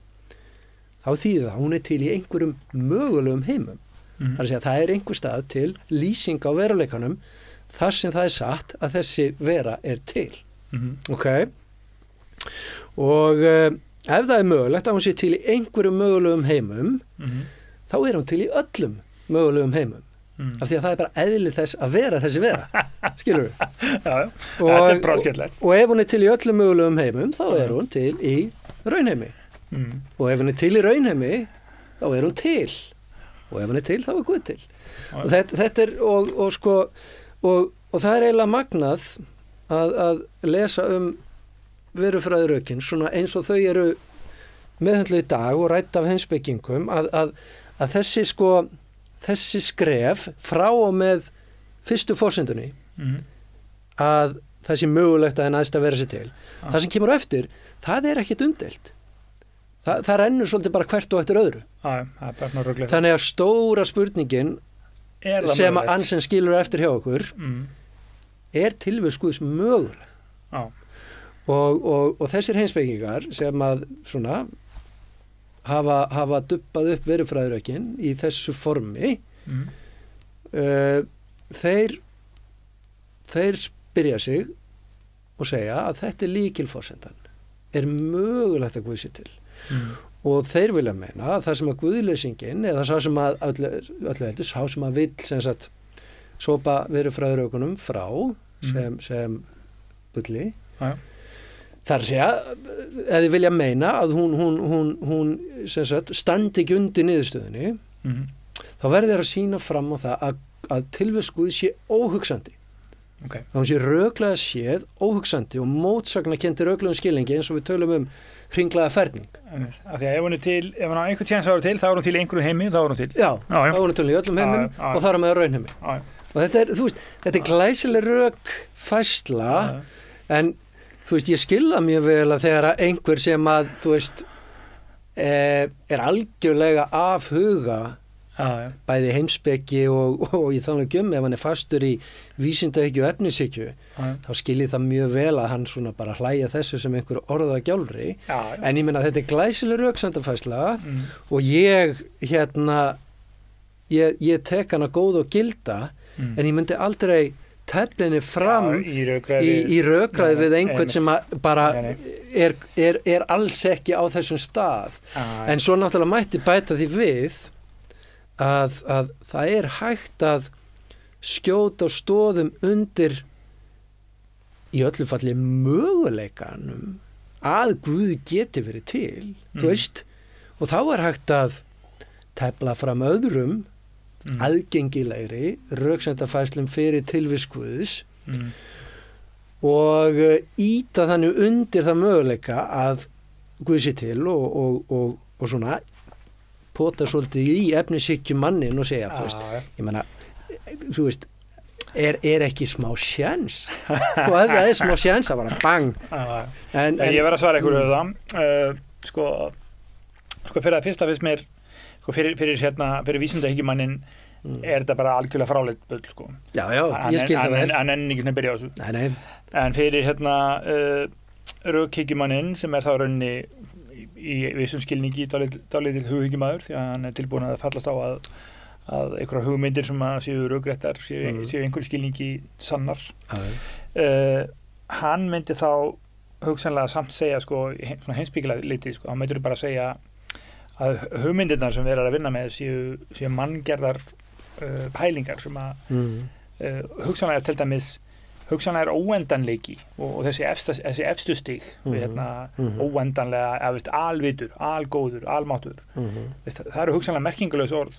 þá þýðir það hún er til í einhverjum mögulegum heimum. Það er að segja það er einhver stað til lýsing á veruleikanum þar sem það er satt að þessi vera er til. Ok? Og ef það er mögulegt að hún sé til í einhverjum mögulegum heimum, þá er hún til í öllum mögulegum heimum. Af því að það er bara eðli þess að vera þessi vera. Skilur við? Já. Þetta er bara skemmtilegt. Og ef hún er til í öllum mögulegum heimum, þá er hún til í raunheimi. Og ef hún er til í raunheimi, þá er hún til. Og ef hún er til, þá er Guð til. Og þetta er, og það er eiginlega magnað að lesa verufræðirökin, svona eins og þau eru meðhöndluð í dag og rædd af heimspekingum, að þessi skref frá og með fyrstu forsendunni að það sé mögulegt að henn æðst að vera sér til. Það sem kemur á eftir, það er ekkit umdeilt. Það rennur svolítið bara hvert og eftir öðru. Það er bara röglega. Þannig að stóra spurningin sem að Ansen skilur eftir hjá okkur tilvist Guðs möguleg. Já. Og þessir heimspekingar sem að svona hafa dubbað upp verufræðirökin í þessu formi þeir spyrja sig og segja að þetta lykilforsendan mögulegt að Guð sé til og þeir vilja meina að það sem að guðleysingin eða sá sem að öllu heldur, sá sem að vill sem sagt sópa verufræðirökunum frá sem bulli þar sé að eða þið vilja meina að hún sem sagt standi ekki undir niðurstöðunni þá verður þeir að sýna fram á það að tilvist Guðs sé óhugsandi að hún sé röklega séð óhugsandi og mótsagnakenndi röklegum skilningi eins og við tölum hringlaga ferning af því að ef hún á einhvern tjens ára til þá er hún til í einhverjum heimi, þá er hún til þá er hún til í öllum heimum og þá er hún með raunheimi og þetta er, þú veist, þetta er glæsileg rökfærsla en þú veist, ég skilða mjög vel að þegar einhver sem að, þú veist, er algjörlega af huga bæði heimspeki og ég þannig ef hann er fastur í vísindahyggju og efnishyggju þá skiljið það mjög vel að hann svona bara hlæja þessu sem einhver orðagjálfri en ég meina þetta er glæsileg röksendafærsla og ég tek hana góð og gilda en ég myndi aldrei teflinni fram í rökræði við einhvern sem bara er alls ekki á þessum stað en svo náttúrulega mætti bæta því við að það er hægt að skjóta á stoðum undir í öllu falli möguleikanum að Guð geti verið til þú veist, og þá er hægt að tefla fram öðrum aðgengilegri röksendafærslum fyrir tilvist Guðs og ýta þannig undir það möguleika að Guð sé til og svona pota svolítið í efnishyggju mannin og segja, þú veist, ég meina þú veist, er ekki smá sjens og ef það er smá sjens, það bara bang en ég verð að svara einhverju það sko fyrir að fyrsta fyrst mér sko fyrir vísindahyggjumannin er þetta bara algjörlega fráleitt bull sko. Já, ég skil það vel en enn ekki sem byrja á þessu Nei. En fyrir rökhyggjumannin sem er þá rauninni í vissum skilningi dálítill hughyggjumaður því að hann er tilbúin að fallast á að einhverjar hugmyndir sem að séu rökréttar séu einhverju skilningi sannar hann myndi þá hugsanlega samt segja sko, svona heimspekilega liti sko, hann myndir bara segja að hugmyndirnar sem við erum að vinna með séu manngerðar pælingar sem að hugsanlega til dæmis hugsanlega er óendanleiki og þessi efstu stig við óendanlega alvitur, algóður, almáttur það eru hugsanlega merkingulegs orð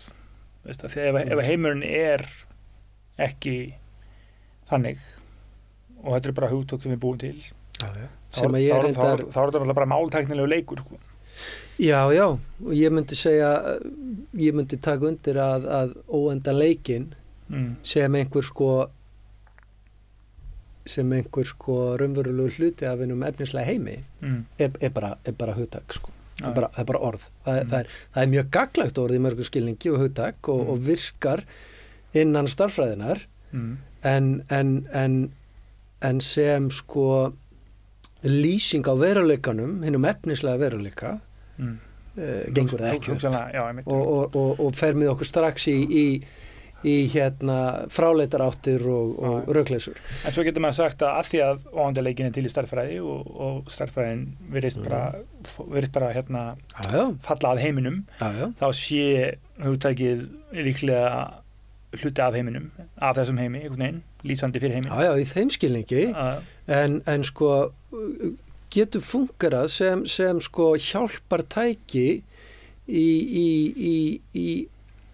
þegar ef heimurinn er ekki þannig og þetta er bara hugtök sem við búum til þá er þetta bara máltæknilegu leikur sko. Já, og ég myndi taka undir að óendanleikin sem einhver raunverulegu hluti af einum efnislega heimi er bara hugtak sko. það er bara orð það er mjög gagnlegt orð í mörgum skilningi og hugtak og virkar innan starffræðinar en sem sko lýsing á veruleikanum hinum efnislega veruleika gengur það ekki og fer með okkur strax í fráleitar áttir og rökleysur. En svo getur maður sagt að því að óendanleikin er til í stærðfræði og stærðfræðin virðist bara falla að heiminum þá sé hugtakið líklega hluti af heiminum, af þessum heimi einhvern veginn, lýsandi fyrir heimin. Já, í þeim skilningi en sko getur fungerað sem sko hjálpar tæki í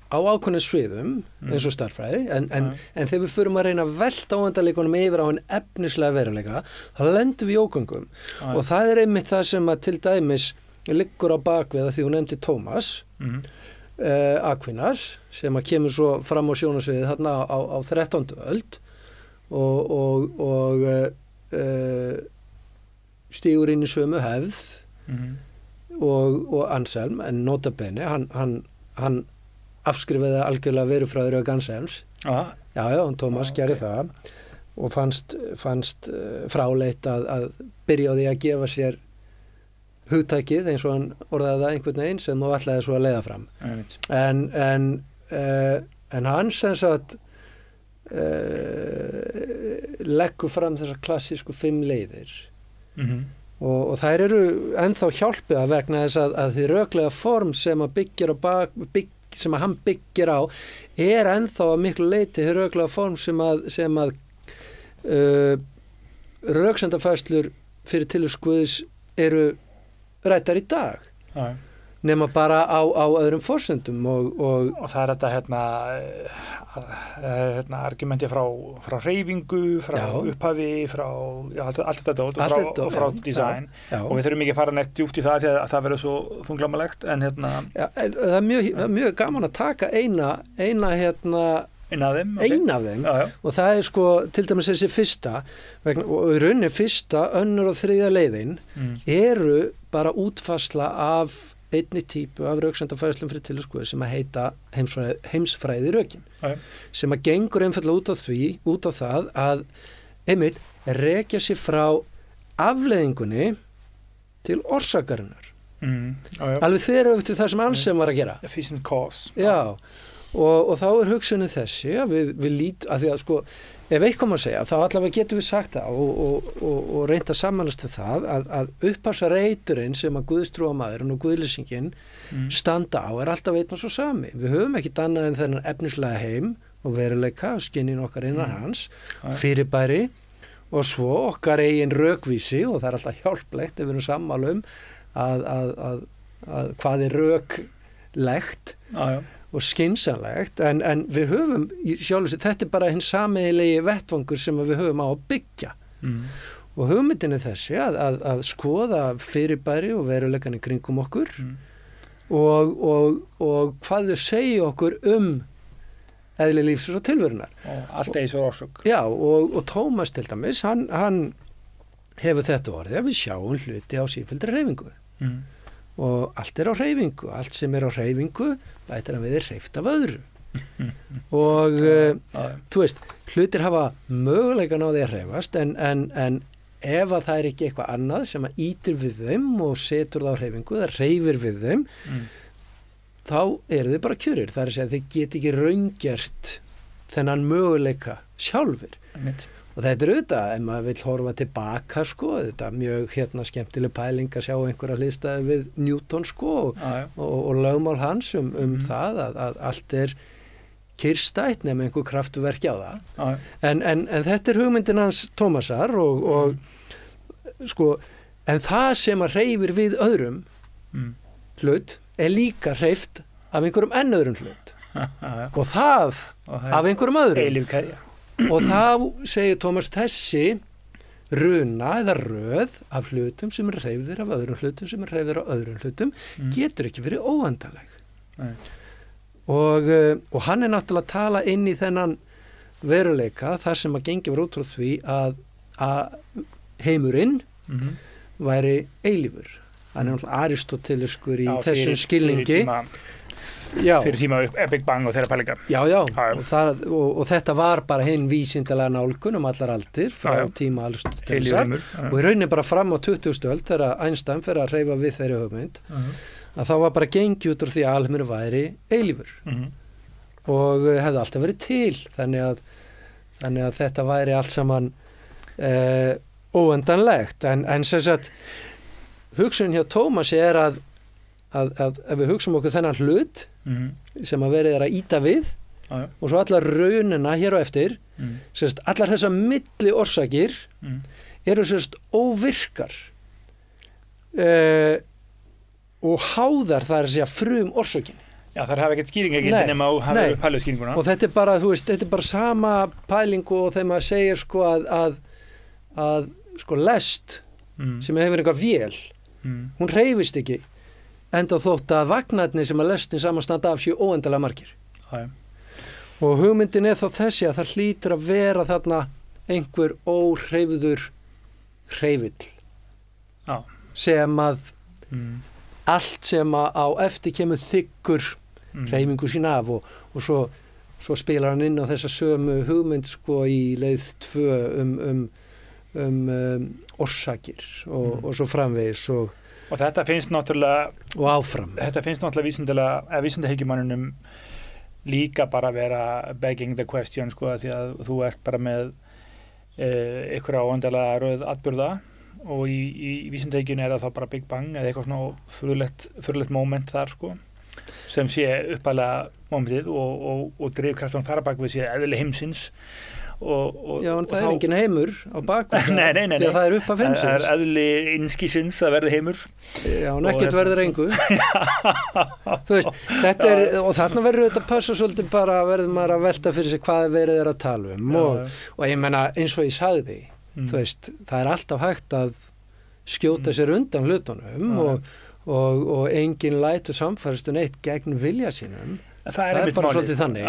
á ákveðnum sviðum eins og stærðfræði en þegar við förum að reyna að velta óendanleikunum yfir á en efnislega veruleika þá lendum við í ógöngum og það er einmitt það sem að til dæmis liggur á bakvið að því hún nefndi Tómas Aquinas sem að kemur svo fram á sjónasviðið þarna á 13. öld og stígur inn í sömu hefð og Anselm en nota bene hann afskrifaði algjörlega verufræður og Gansems. Já, Tómas gerði það og fannst fráleitt að byrja á því að gefa sér hugtakið eins og hann orðaði það einhvern veginn sem þú ætlaði svo að leiða fram. En hann sem sagt leggur fram þessar klassísku 5 leiðir og þær eru ennþá hjálpið að vegna þess að því röklega form sem að sem að hann byggir á ennþá að miklu leyti því röklega form sem að röksemdafærslur fyrir tilvist Guðs eru rættar í dag nema bara á öðrum forsendum og það þetta argumenti frá hreyfingu, frá upphafi, frá allt þetta og frá design og við þurfum ekki að fara neitt djúpt í það því að það verður svo þunglamalegt en það er mjög gaman að taka eina af þeim og það er sko til dæmis þessi fyrsta og í rauninni fyrsta, önnur og þriðja leiðin eru bara útfærsla af einni típu af röksemdafærslum fyrir tilvist Guðs sem að heita heimsfræði rökin sem að gengur einfaldlega út á það að einmitt rekja sér frá afleiðingunni til orsakarinnar alveg þeirra út í það sem Anselm var að gera efficient cause og þá er hugsunin þessi að við lít að því að sko ef eitthvað má segja þá allavega getum við sagt það og reynt að sammælast við það að upphafsreiturinn sem að Guðstrúarmaðurinn og Guðlýsingin standa á alltaf einn og svo sami. Við höfum ekki annað en þennan efnislega heim og veruleika og skynnin okkar innan hans, fyrirbæri og svo okkar eigin rökvísi og það er alltaf hjálplegt ef við erum sammála að hvað er röklegt og skynsamlegt en við höfum þetta er bara hinn sameiginlegi vettvangur sem við höfum á að byggja og hugmyndin er þessi að skoða fyrirbæri og veruleikan í kringum okkur og hvað þau segja okkur eðli lífsins og tilverunar og allt eins og orsök og Tómas til dæmis hann hefur þetta orðið að við sjáum hluti á sífelldri hreyfingu og allt er á hreyfingu allt sem er á hreyfingu lætur að við hreyft af öðru og þú veist, hlutir hafa möguleikan á því að hreyfast en ef að það er ekki eitthvað annað sem að ítir við þeim og setur það á hreyfingu það hreyfir við þeim þá eru þau bara kjurir það er að segja að þau get ekki raungert þennan möguleika sjálfur og þetta er auðvitað, ef maður vill horfa tilbaka sko, þetta er mjög skemmtileg pæling að sjá einhverja hliðstæði við Newton sko og lögmál hans það að allt er kyrrstætt nema einhver kraftverki á það en þetta er hugmyndin hans Tómasar og sko, en það sem að hreyfir við öðrum hlut er líka hreyft af einhverjum enn öðrum hlut og það af einhverjum öðrum og þá segir Tómas þessi runa eða röð af hlutum sem er hreyfðir af öðrum hlutum sem er hreyfðir af öðrum hlutum getur ekki verið óendanleg og hann er náttúrulega að tala inn í þennan veruleika þar sem að gengi var út frá því að heimurinn væri eilífur hann er náttúrulega aristoteliskur í þessum skilningi fyrir tíma Big Bang og þeirra pælinga og þetta var bara hinn vísindalega nálgun allar aldir frá tíma Aristotelesar og í rauninni bara fram á 20. öld þegar Einstein fer að hreyfa við þeirri hugmynd að þá var bara gengið út úr því að alheimurinn væri eilífur og hefði alltaf verið til þannig að þetta væri allt saman óendanlegt en sem sagt hugsunin hjá Tómasi er að ef við hugsaum okkur þennan hlut sem að verið að íta við og svo allar raunina hér á eftir sérst, allar þessar milli orsakir eru sérst óvirkar og háðar það er að segja frum orsökin þar hafa ekkert skýringagildi nema og hafa pæluð skýringuna og þetta er bara, þú veist, þetta er bara sama pælingu og þegar maður segir sko að sko lest sem hefur einhver vél hún hreyfist ekki enda þótt að vagnarnir sem að lestin samanstanda af séu óendalega margir og hugmyndin er þá þessi að það hlýtur að vera þarna einhver óhreyfður hreyfill sem að allt sem að á eftir kemur þykkur hreyfingu sín af og svo spilar hann inn á þessa sömu hugmynd sko í leið 2 orsakir og svo framvegis og þetta finnst náttúrulega og áfram. Þetta finnst náttúrulega vísindahyggjumanninum líka bara vera begging the question sko, því að þú ert bara með einhverja óendanlega röð atburða og í vísindahyggjunni það þá bara Big Bang eða eitthvað svona furðulegt moment þar sko, sem sé upphæðlega momentið og drifkrafturinn þar bak við sé eðli heimsins Já, en það er engin heimur á bakvið nei. Því að það er upphaf heimsins. Það er eðli innskísins að verða heimur. Já, en ekkert verður engu. Þú veist, þetta og þarna verður þetta passa svolítið bara verður maður að velta fyrir sig hvað verið að tala og ég meina eins og ég sagði, þú veist, það er alltaf hægt að skjóta sér undan hlutunum og enginn lætur samfæristu neitt gegn vilja sínum. Það er bara svolítið þannig.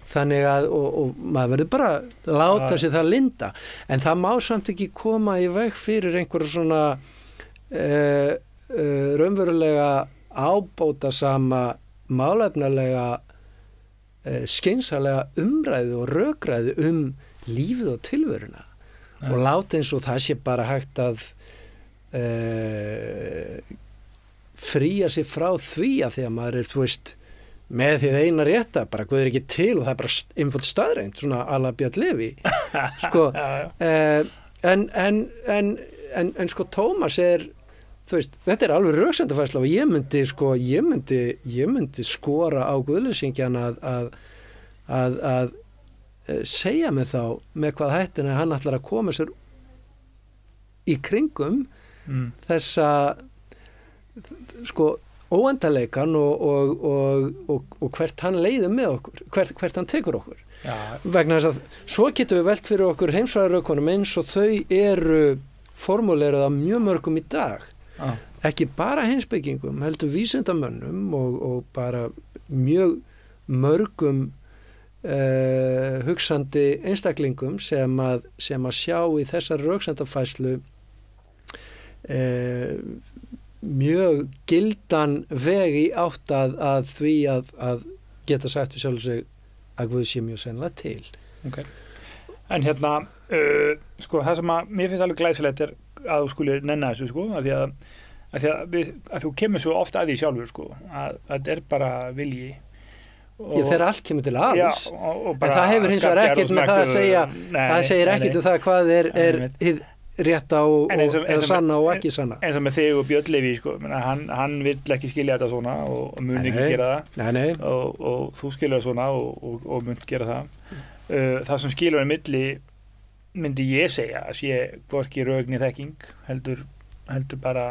Þannig að, og maður verður bara láta sér það linda, en það má samt ekki koma í veg fyrir einhverju svona raunverulega ábótasama, málefnalega, skynsalega umræðu og rökræðu lífið og tilveruna og láta eins og það sé bara hægt að fría sig frá því að því að maður þú veist, með því það eina rétta, bara Guð ekki til og það bara einfalt staðreind, svona à la Björn Leví sko, en sko Tómas þú veist, þetta alveg röksemdafærsla og ég myndi skora á Guðleysingjan að segja mig þá með hvað hættin hann ætlar að koma sér í kringum þessa sko óendaleikan og hvert hann leiðir með okkur, hvert hann tekur okkur. Já. Vegna þess að svo getum við velt fyrir okkur heimsfræðirökunum eins og þau eru formúleruð af mjög mörgum í dag. Ekki bara heimspekingum, heldur vísindamönnum og bara mjög mörgum hugsandi einstaklingum sem að sjá í þessar röksemdafærslu mjög gildan veg í átt að því að geta sagt við sjálf sig að Guð sé mjög sennilega til. Okay. En hérna sko það sem að mér finnst alveg glæsilegt að þú skuli nenna þessu sko að þú kemur svo ofta að því sjálfur sko að þetta bara vilji þegar allt kemur til alls en það hefur hins vegar ekkert með það að segja það segir ekkert um það hvað er rétta eða sanna og ekki sanna eins og með þig og Björn Leví sko, hann vill ekki skilja þetta svona og mun ekki gera það og þú skilja það svona og mun gera það það sem skilur í milli myndi ég segja að sé hvorki rögni þekking heldur bara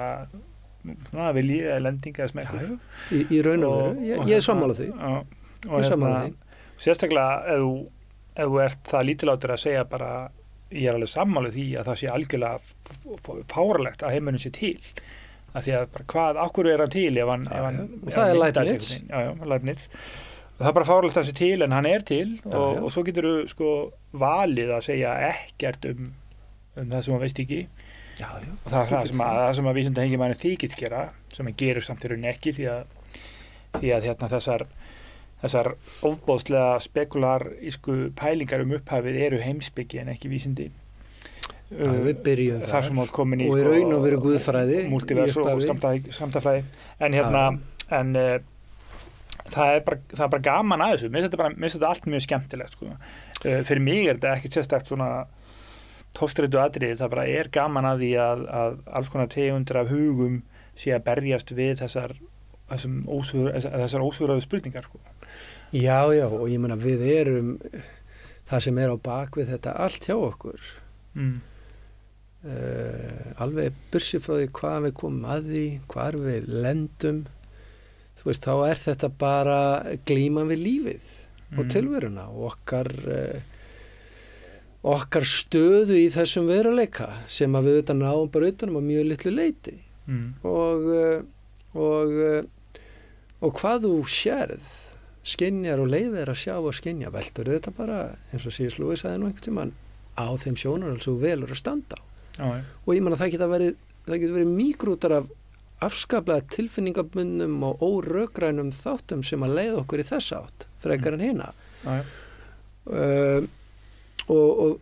vilji eða lending eða smekkur í raun og veru, ég er sammála því ég sammála því sérstaklega ef þú ert það lítilátur að segja bara ég er alveg sammála því að það sé algjörlega fáralegt að heimurinn sé til af því að bara akkur er hann til ef hann það er Leibniz Leibniz það er bara fáralegt að sé til en hann er til og svo getur þú sko valið að segja ekkert um það sem hann veist ekki og það er það sem að vísindahyggjumennirnir þykist gera sem hann gerur samt í rauninni ekki því að hérna þessar ofboðslega spekularísku pælingar upphafið eru heimspeki en ekki vísindi. Við byrjum þar sem átt komin í og í raun og veru guðfræði multivers og skammtafræði en það er bara gaman að þessu mér finnst þetta allt mjög skemmtilegt sko. Fyrir mig er þetta ekkert sérstakt svona tóstreitu atriði, það bara er gaman að því að alls konar tegundir af hugum sé að berjast við þessar ósvöruðu spurningar sko. Já, og ég meina við erum það sem er á bakvið þetta allt hjá okkur alveg bursið frá því hvað við komum að því, hvar við lendum þú veist, þá er þetta bara glíman við lífið og tilveruna og okkar stöðu í þessum veruleika sem að við auðvitað náum bara utanum á mjög litlu leyti og hvað þú sérð skynjar og leifir að sjá og skynja veldur þetta bara, eins og C.S. Lewis sagði nú einhvern tímann, á þeim sjónarhóll sem þú velur að standa á og ég meina það getur verið míkrútar af afskaplega tilfinningabundnum og órökrænum þáttum sem að leiða okkur í þess átt frekar en hina og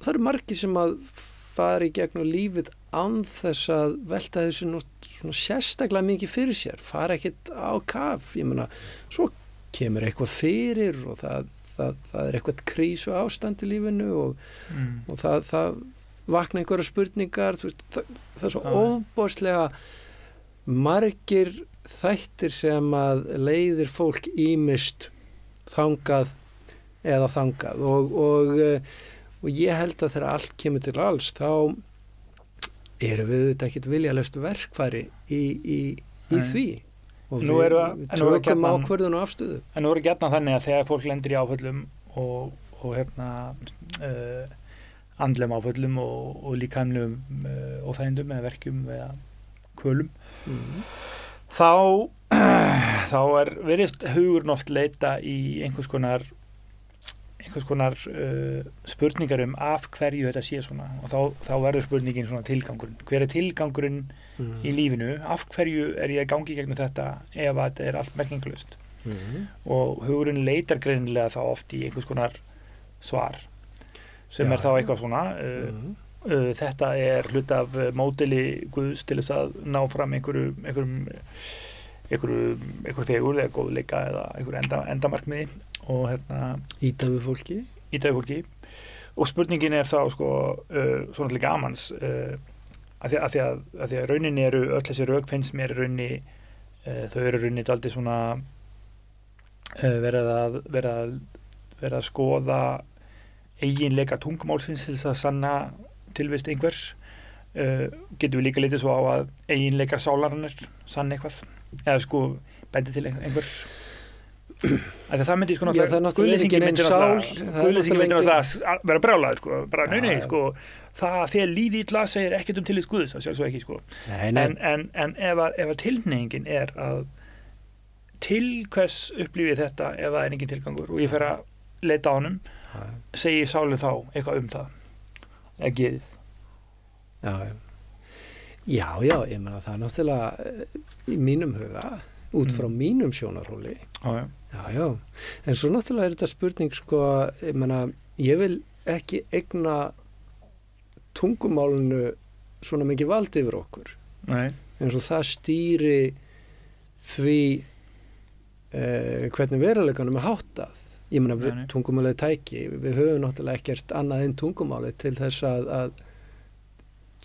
það eru margir sem að fara í gegnum lífið án þess að velta þessu nú svona sérstaklega mikið fyrir sér, fara ekkert á kaf, ég meina, svo kemur eitthvað fyrir og það er eitthvað krísu ástand í lífinu og það vakna einhverja spurningar, þú veist, það er svo ofboðslega margir þættir sem að leiðir fólk ýmist þangað eða þangað og ég held að þegar allt kemur til alls þá erum við þetta ekkert viljalöst verkfæri í því og við tökum ákvörðun og afstöðu. En nú gjarnan þannig að þegar fólk lendir í áföllum og andlegum áföllum og líkamlegum óþægindum eða verkjum eða kvölum þá virðist hugurinn oft leita í einhvers konar spurningar af hverju þetta sé svona og þá verður spurningin svona tilgangurinn. Hver er tilgangurinn í lífinu? Af hverju er ég að gangi gegnum þetta ef að þetta er allt merkingalaust? Og hugurinn leitar greinilega þá oft í einhvers konar svar sem er þá eitthvað svona þetta er hlut af módeli Guðs til þess að ná fram einhverju fegur eða góðleika eða einhverju endamarkmiði og íta við fólki og spurningin er þá svona til gamans af því að rauninni eru öll þessi rök finnst mér rauninni þau eru rauninni dálítið svona verið að skoða eiginleika tungumálsins til þess að sanna tilvist einhvers getum við líka litið svo á að eiginleikar sálarinnar sanna eitthvað eða bendi til einhvers að það myndi Guðlýsingi myndi náttúrulega vera brjálaður bara nei það þegar líði illa segir ekkert tillit Guðs það sér svo ekki en ef að tilhneigingin er að til hvers upplifið þetta ef það er engin tilgangur og ég fer að leita á honum segi sálinn þá eitthvað það eða geðið Já, ég meina það er náttúrulega í mínum huga út frá mínum sjónarhóli já, en svo náttúrulega er þetta spurning ég meina, ég vil ekki eigna tungumálinu svona mikið vald yfir okkur eins og það stýri því hvernig veruleikanum er háttað ég meina, tungumálið tæki við höfum náttúrulega ekkert annað en tungumálið til þess að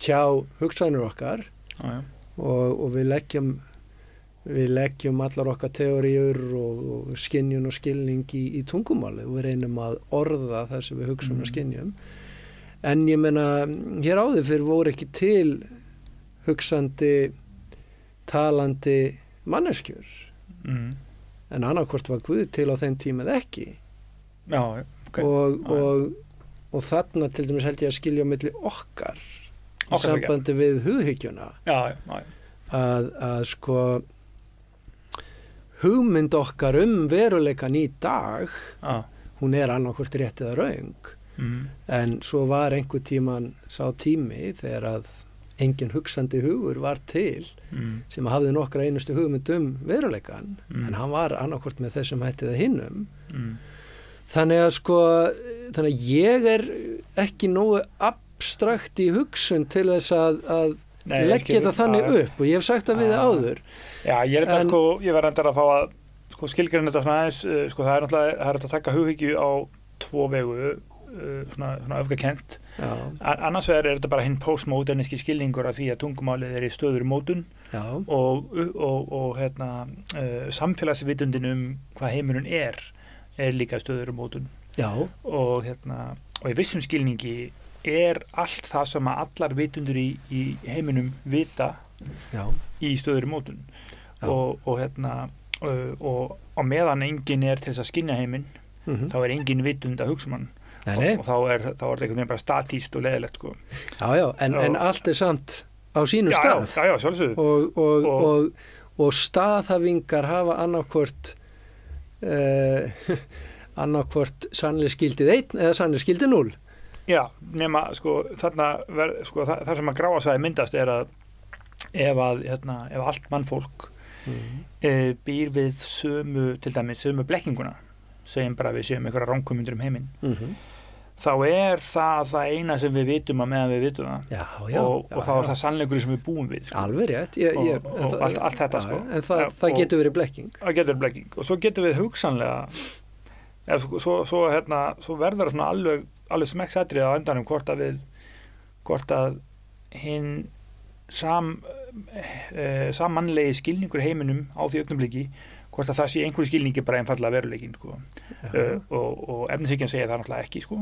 tjá hugsanir okkar og við leggjum allar okkar teóriur og skynjun og skilning í tungumáli og við reynum að orða það sem við hugsum og skynjum en ég meina hér áður fyrir voru ekki til hugsandi talandi manneskjur en annarkvort var Guð til á þeim tíma eða ekki og þarna til dæmis held ég að skilja á milli okkar í sambandi við hughyggjuna að hugmynd okkar veruleikan í dag hún er annarkvort rétt eða röng en svo var einhver tíman sá tími þegar að engin hugsandi hugur var til sem hafði nokkra einustu hugmynd veruleikan en hann var annarkvort með þessum hætti eða hinnum þannig að ég er ekki nógu abstrakt í hugsun til þess að leggja þetta þannig upp og ég hef sagt það við áður Já, ég var reyndar að fá að skilgreina þetta svona aðeins það er náttúrulega að taka hughyggju á tvo vegu svona öfgakennt annars vegar er þetta bara hinn postmoderníski skilningur af því að tungumálið er í stöðugri mótun og samfélagsvitundin hvað heimurinn er líka í stöðugri mótun og í vissum skilningi er allt það sem að allar vitundur í heiminum vita í stöðugri mótun og á meðan enginn er til þess að skynja heiminn þá er enginn vitund að hugsa hann og þá er þetta einhvern veginn bara statíst og leiðilegt en allt er samt á sínum stað og staðhafingar hafa annarkvort sannlega skildið 1 eða sannlega skildið 0 Já, nema þarna það sem að gráasvæði myndast er að ef allt mannfólk býr við til dæmis sömu blekkinguna, segjum bara við séum einhverja ranghugmyndir heiminn, þá það eina sem við vitum að meðan við vitum það og þá það sannleikurinn sem við búum við, sko. Alveg rétt og allt þetta, sko. En það getur verið blekking. Það getur verið blekking og svo getur við hugsanlega svo verður það svona alveg smekksatriði á endanum hvort að hinn sammannlegi skilningur heiminum á því augnablikki, hvort að það sé einhverju skilningi bara einfaldlega veruleikinn, sko. Og efnishyggjan segja það náttúrulega ekki, sko.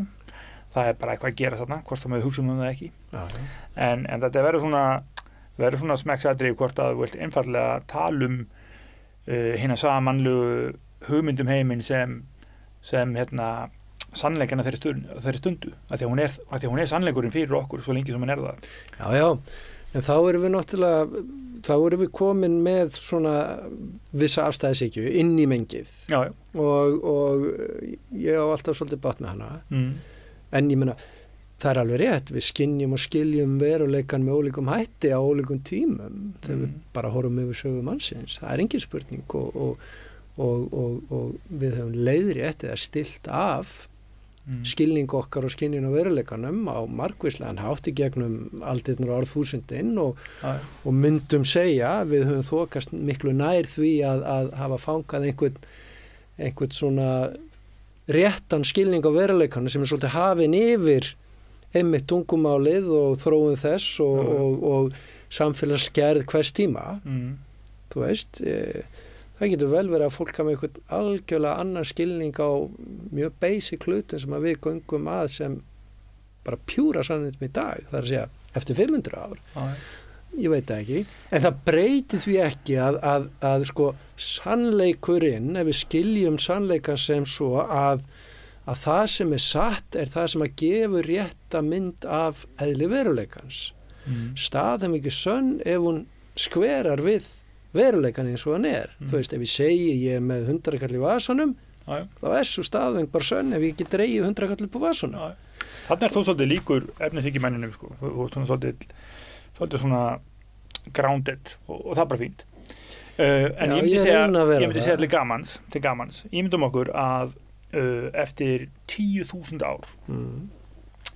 Það bara eitthvað að gera þarna, hvort það maður hugsa það ekki. En þetta verður svona smekksatriði hvort að þú vilt einfaldlega tala hina sammannlegu hugmyndum heiminn sem sannleikana þeirri stundu, af því að hún er sannleikurinn fyrir okkur svo lengi sem hann það. Já, en þá erum við náttúrulega, þá erum við komin með svona vissa afstæðishyggju inn í mengið. Já. Og ég á alltaf svolítið bátt með hana. En ég meina, það er alveg rétt, við skynjum og skiljum veruleikan með ólíkum hætti á ólíkum tímum þegar við bara horfum yfir sögu mannsins. Það er engin spurning og við höfum leiðrétt eða stillt af skilning okkar og skynjun á veruleikanum á margvíslegan hátt í gegnum aldirnar og árþúsundin og myndum segja við höfum þokast miklu nær því að hafa fangað einhvern svona réttan skilning á veruleikanum sem er svolítið hafin yfir einmitt tungumálið og þróun þess og samfélagsgerð hvers tíma. Þú veist, það getur vel verið að fólk hafa einhvern algjörlega annan skilning á mjög basic hlutum sem að við göngum að sem bara pjúra sannindum í dag, það er að segja eftir 500 ár. Ég veit það ekki. En það breytir því ekki að sko sannleikurinn, ef við skiljum sannleikan sem svo að það sem er satt er það sem að gefur rétta mynd af eðli veruleikans. Staðan ekki sönn ef hún skverar við veruleikan eins og hann er. Þú veist, ef ég segi ég er með 100 kall í vasanum, þá er svo staðveng bara sönn ef ég ekki dreigið 100 kall upp á vasanum. Þannig er þú svolítið líkur efnishyggjumanninum, sko. Þú ert svolítið svona grounded og það er bara fínt. En ég myndi segja til gamans. Ég myndum okkur að eftir 10.000 ár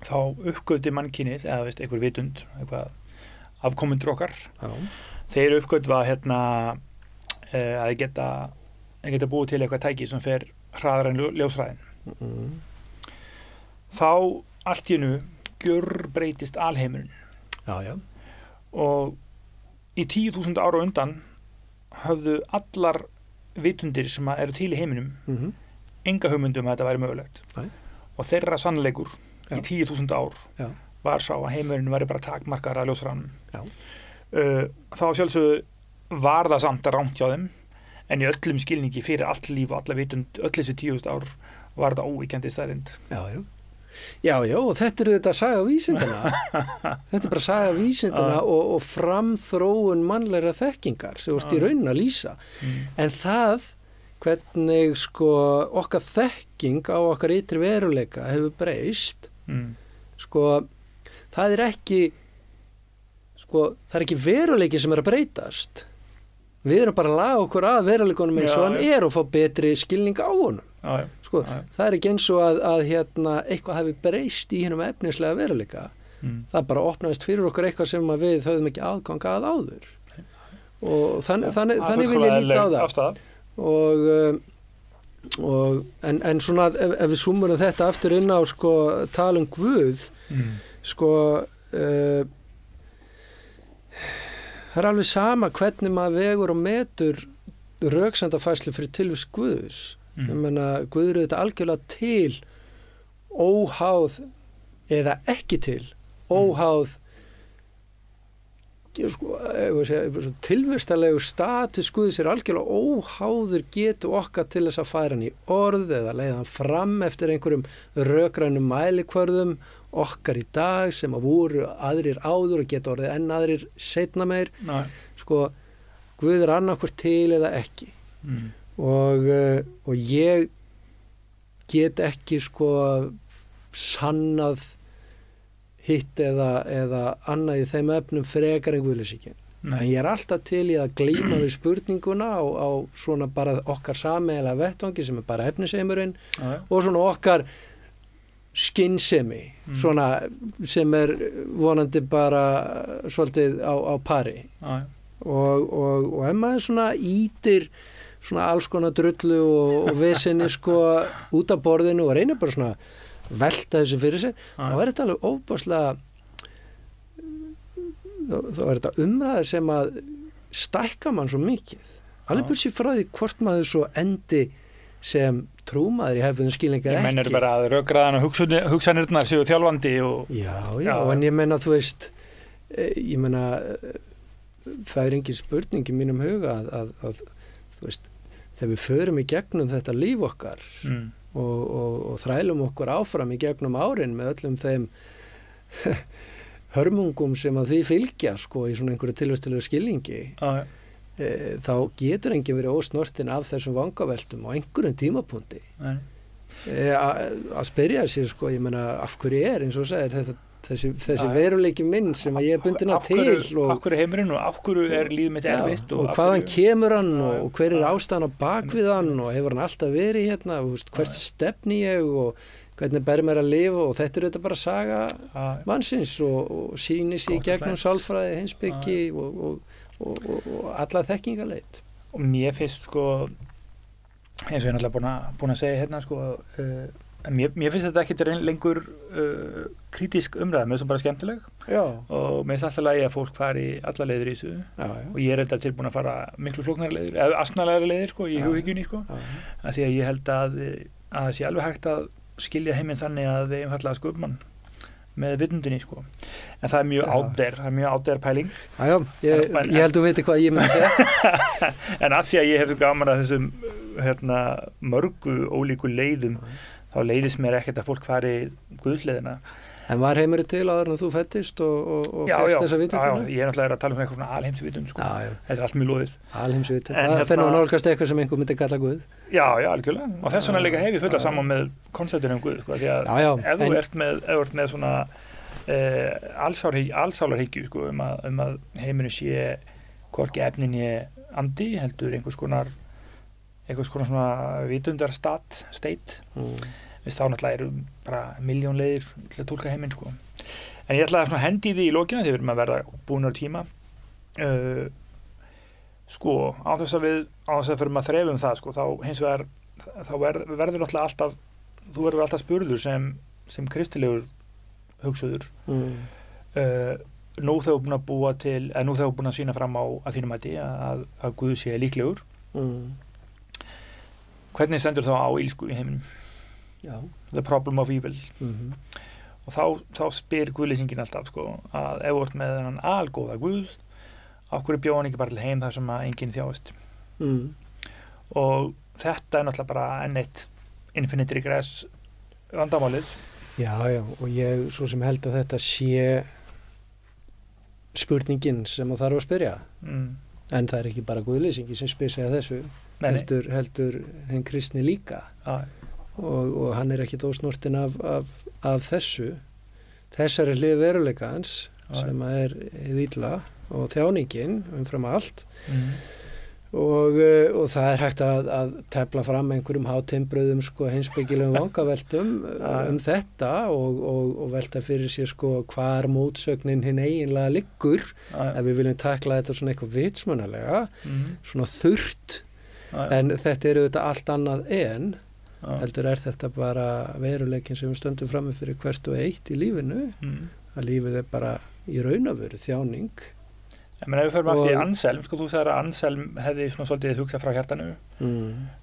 þá uppgöfdi mannkynið, eða veist, einhver vitund, eitthvað afkomendur okkar. Þeir uppgötva að geta búið til eitthvað tæki sem fer hraðar en ljóshraðin. Þá allt í einu gjörbreytist alheimurinn. Og í 10.000 ára undan höfðu allar vitundir sem eru til í heiminum enga hugmyndum að þetta væri mögulegt. Og þeirra sannleikur í 10.000 ár var sá að heimurinn væri bara takmarkaður að ljóshraðanum. Þá sjálfsögðu var það samt að rangt hjá þeim, en í öllum skilningi fyrir allt líf og alla vitund öll þessi 10.000 ár var þetta óíkjandi staðrind. Já, og þetta þetta saga vísindana. Þetta er bara saga vísindana og framþróun mannlegra þekkingar sem vorst í raunin að lýsa. En það hvernig sko okkar þekking á okkar ytri veruleika hefur breyst, sko það er ekki veruleiki sem er að breytast. Við erum bara að laga okkur að veruleikunum eins og hann er og fá betri skilning á honum. Það er ekki eins og að eitthvað hefði breyst í hinum efnislega veruleika. Það bara opnaðist fyrir okkur eitthvað sem við höfðum ekki aðgang að áður. Og þannig vil ég líta á það. En svona ef við súmurum þetta aftur inn á tala um Guð, það er alveg sama hvernig maður vegur og metur röksemdafærslu fyrir tilvist Guðs. Ég meina, Guð eru þetta algjörlega til óháð eða ekki til óháð tilvistarlegu status Guðs er algjörlega óháður getu okkar til þess að færa hann í orð eða leiða hann fram eftir einhverjum rökrænum mælikvörðum okkar í dag sem að voru aðrir áður og geta orðið enn aðrir seinna meir. Guð er annarkvort til eða ekki. Og ég get ekki sannað hitt eða annað í þeim efnum frekar en guðleysingin. en ég alltaf til í að glíma við spurninguna á svona bara okkar sameiginlega vettvangi sem bara efnisheimurinn og svona okkar skynsemi svona sem vonandi bara svolítið á pari og ef maður svona ítir svona alls konar drullu og vesenni sko út af borðinu og reynir bara svona velta þessu fyrir sig þá þetta alveg ofboðslega þá þetta umræði sem að stækka mann svo mikið alveg bursi frá því hvort maður svo endi sem trúmaður í hefðbundum skilningar ekki. Ég mennir bara að rökræðan og hugsanirnar séu þjálfandi og... Já, en ég menna, þú veist, það engin spurning í mínum huga að þú veist, þegar við förum í gegnum þetta líf okkar og þrælum okkur áfram í gegnum árin með öllum þeim hörmungum sem að því fylgja sko í svona einhverju tilvistilegu skilningi þá getur enginn verið ósnortinn af þessum vangaveltum á einhverjum tímapunkti að spyrja sér sko, ég meina af hverju eins og segir þessi veruleiki minn sem að ég bundin af til og af hverju heimurinn og af hverju lífið mitt erfitt og hvaðan kemur hann og hver ástæðan á bakvið hann og hefur hann alltaf verið hérna hvert stefni ég og hvernig ber mér að lifa og þetta þetta bara saga mannsins og sýnir sig í gegnum sálfræði, heimspeki og alla þekkingaleit. Og mér finnst sko, eins og ég náttúrulega búin að segja hérna sko, mér finnst þetta ekki lengur kritísk umræða, mér finnst það bara skemmtileg og mér finnst alltaf lagi að fólk fari alla leiðir í þessu og ég þetta tilbúin að fara miklu flóknari leiðir, eða asnalegri leiðir sko, í hughyggjunni sko, af því að ég held að það sé alveg hægt að skilja heiminn þannig að við einfallega sköpum hann með vitundinni sko. En það mjög átdær pæling. Ég held að þú veitir hvað ég myndi segja. En að því að ég hef gaman að þessum mörgu ólíku leiðum þá leiðist mér ekkert að fólk fari guðsleiðina. En var heimurinn til áður en þú fæddist og fyrst þessa vitundina? Já, ég er náttúrulega að tala eitthvað svona alheimsvitund sko. Þetta allt mjög loðið. Alheimsvitund, það fennum að nálgast eitthvað sem einhver myndi kalla Guð. Já, algjörlega. Og þess vegna líka hef ég fulla saman með konseptinu Guð, sko, því að ef þú ert með svona allsálarhyggju, sko, að heimurinn sé hvorki efninni andi, heldur einhvers konar svona vitundar-state. Þá náttúrulega eru bara miljón leiðir til að túlka heiminn sko. En ég ætlaði að hendi því í lokina þegar við erum að verða búin á tíma sko á þess að fyrir að þrefa það sko, þá hins vegar verður náttúrulega alltaf þú verður alltaf spurður sem kristilegur hugsuður nú þegar búin að búa til nú þegar búin að sýna fram á að þínum mæti að Guð sé líklegur hvernig stendur þá á ílsku í heiminum? The problem of evil og þá spyr Guðleysingin alltaf sko, að ef þú ert með þennan algóða Guð af hverju bjó hann ekki bara til heim þar sem að enginn þjáist og þetta náttúrulega bara enn eitt infinite regress vandamálið Já, og ég svo sem held að þetta sé spurningin sem það þarf að spyrja en það ekki bara Guðleysingi sem spyr sig að þessu heldur henn kristni líka og hann ekkit ósnortinn af þessari hlið veruleikans sem að hið illa og þjáningin umfram allt og það hægt að tefla fram einhverjum hátimbröðum sko heimspekilegum vangaveltum þetta og velta fyrir sér sko hvar mótsögnin hinn eiginlega liggur ef við viljum takla þetta svona eitthvað vitsmunalega svona þurrt en þetta þetta allt annað en heldur þetta bara veruleikin sem við stöndum frammi fyrir hvert og eitt í lífinu að lífið bara í raun og veru þjáning Ef við förum af því Anselm, sko þú sagðir að Anselm hefði svona svolítið hugsað frá hjartanu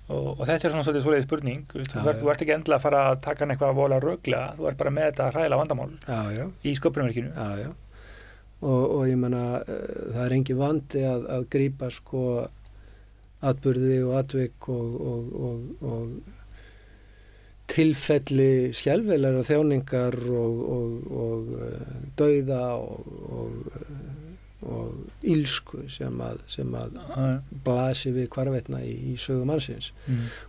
og þetta svona svolítið svoleiðis spurning þú ert ekki endilega að fara að taka hann eitthvað vola röglega, þú ert bara með þetta hræðilega vandamál í sköpunarverkinu og ég meina það engin vandi að grípa sko atburði og atvik og tilfelli skelfilegra þjáningar og dauða og og ílsku sem að blasi við hvarvetna í sögu mannsins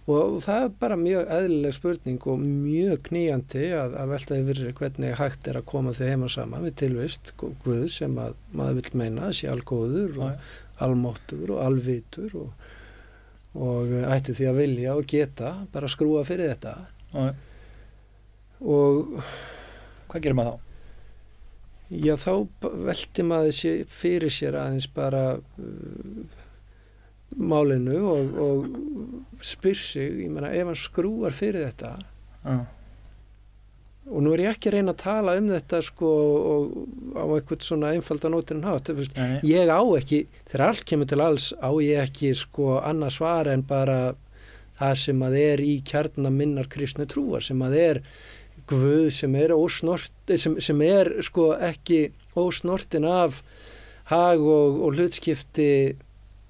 og það bara mjög eðlileg spurning og mjög knýjandi að velta yfir hvernig hægt að koma þau heima saman við tilvist Guð sem að maður vill meina sé algóður og almáttur og alvitur og ætti því að vilja og geta bara skrúa fyrir þetta og hvað gerir maður þá? Já, þá velti maður fyrir sér aðeins bara málinu og spyr sig, ég meina, ef hann skrúar fyrir þetta og nú ég ekki að reyna að tala þetta sko og á eitthvað svona einfaldan ótinn hátt, ég á ekki, þegar allt kemur til alls á ég ekki sko annað svar en bara það sem að í kjarna minnar kristnu trúar, sem að Guð sem sem sko ekki ósnortin af hag og hlutskipti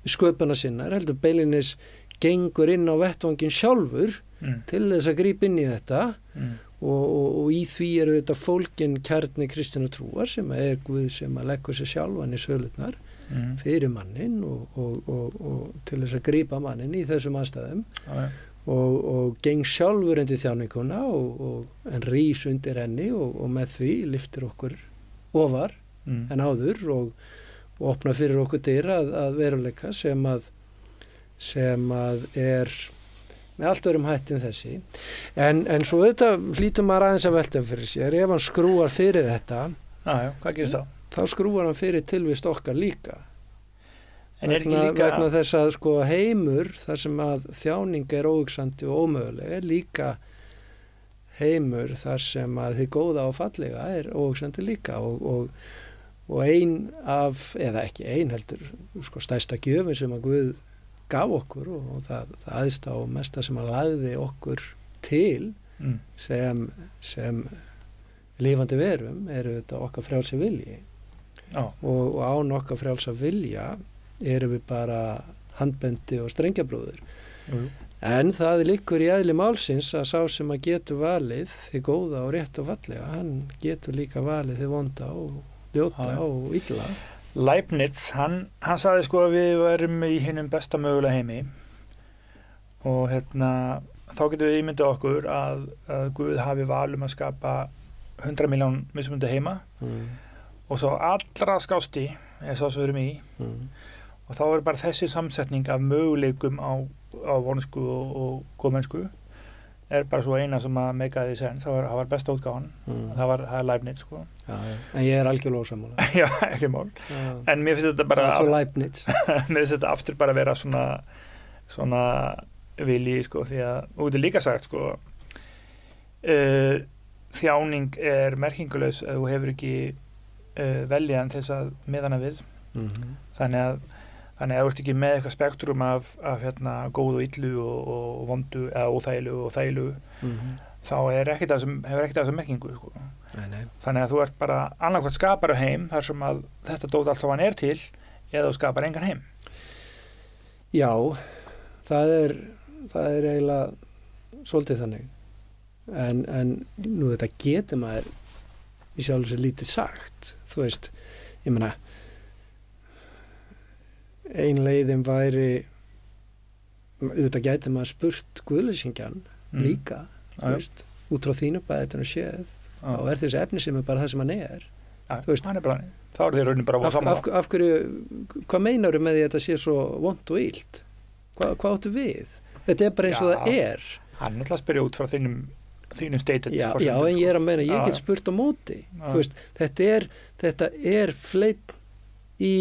sköpuna sinnar, heldur beilinnis gengur inn á vettvanginn sjálfur til þess að grípa inn í þetta og í því þetta fólgin kjarni kristinna trúar sem Guð sem að leggur sig sjálfan í sölurnar fyrir mannin og til þess að grípa mannin í þessum aðstæðum og geng sjálfur undir þjáninguna en rís undir henni og með því lyftir okkur ofar en áður og opna fyrir okkur dyr að veruleika sem að með allt öðrum hætti en þessi en svo þetta hlýtur maður aðeins að velta fyrir sér, ef hann skrúar fyrir þetta hvað gerist þá? Þá skrúar hann fyrir tilvist okkar líka vegna þess að sko heimur þar sem að þjáning óhugsandi og ómöguleg líka heimur þar sem að þið góða og fallega óhugsandi líka og ein af, eða ekki ein heldur sko stærsta gjöfin sem að Guð gaf okkur og það aðeins á mesta sem að lagði okkur til sem lifandi verum þetta okkar frjálsa vilji og án okkar frjálsa vilja erum við bara handbendi og strengjabrúður en það liggur í eðli málsins að sá sem að getur valið því góða og rétt og fallega, hann getur líka valið því vonda og ljóta og illa. Leibniz, hann sagði sko að við værum í hinum besta mögulega heimi og þá getum við ímyndað okkur að Guð hafi val að skapa 100 miljón mismunandi heima og svo allra skásti svo sem við erum í og þá bara þessi samsetning af möguleikum á vonsku og góðmennsku bara svo eina sem að meikaði sens, það var besta útgáfan það er Leibniz sko. En ég algjörlega ósammála Já, ekki mál en mér finnst þetta bara mér finnst þetta aftur bara vera svona vilji sko, því að út líka sagt sko þjáning merkingulaus ef þú hefur ekki veljan til þess að miðana við þannig að þú ert ekki með eitthvað spektrum af góðu og illu og vondu eða óþægilegu og þægilegu þá hefur ekkert af þessa merkingu sko. Nei. Þannig að þú ert bara annarkvæmt skapar heim þar sem að þetta dót allt saman til eða þú skapar engan heim. Já, það er eiginlega svolítið þannig en nú þetta getur maður í sjálfu sér lítið sagt þú veist, ég meina ein leiðin væri þetta gæti maður spurt guðleysingjan líka þú veist, út frá þínu bæðinu séð og þessi efni sem bara það sem hann þú veist, þá þeir raunin bara af hverju, hvað meinar með því að þetta sé svo vont og illt hvað áttu við? Þetta bara eins og það hann er alltaf spyrja út frá þínum stated já, en ég að meina, ég get spurt á móti þú veist, þetta fleitt í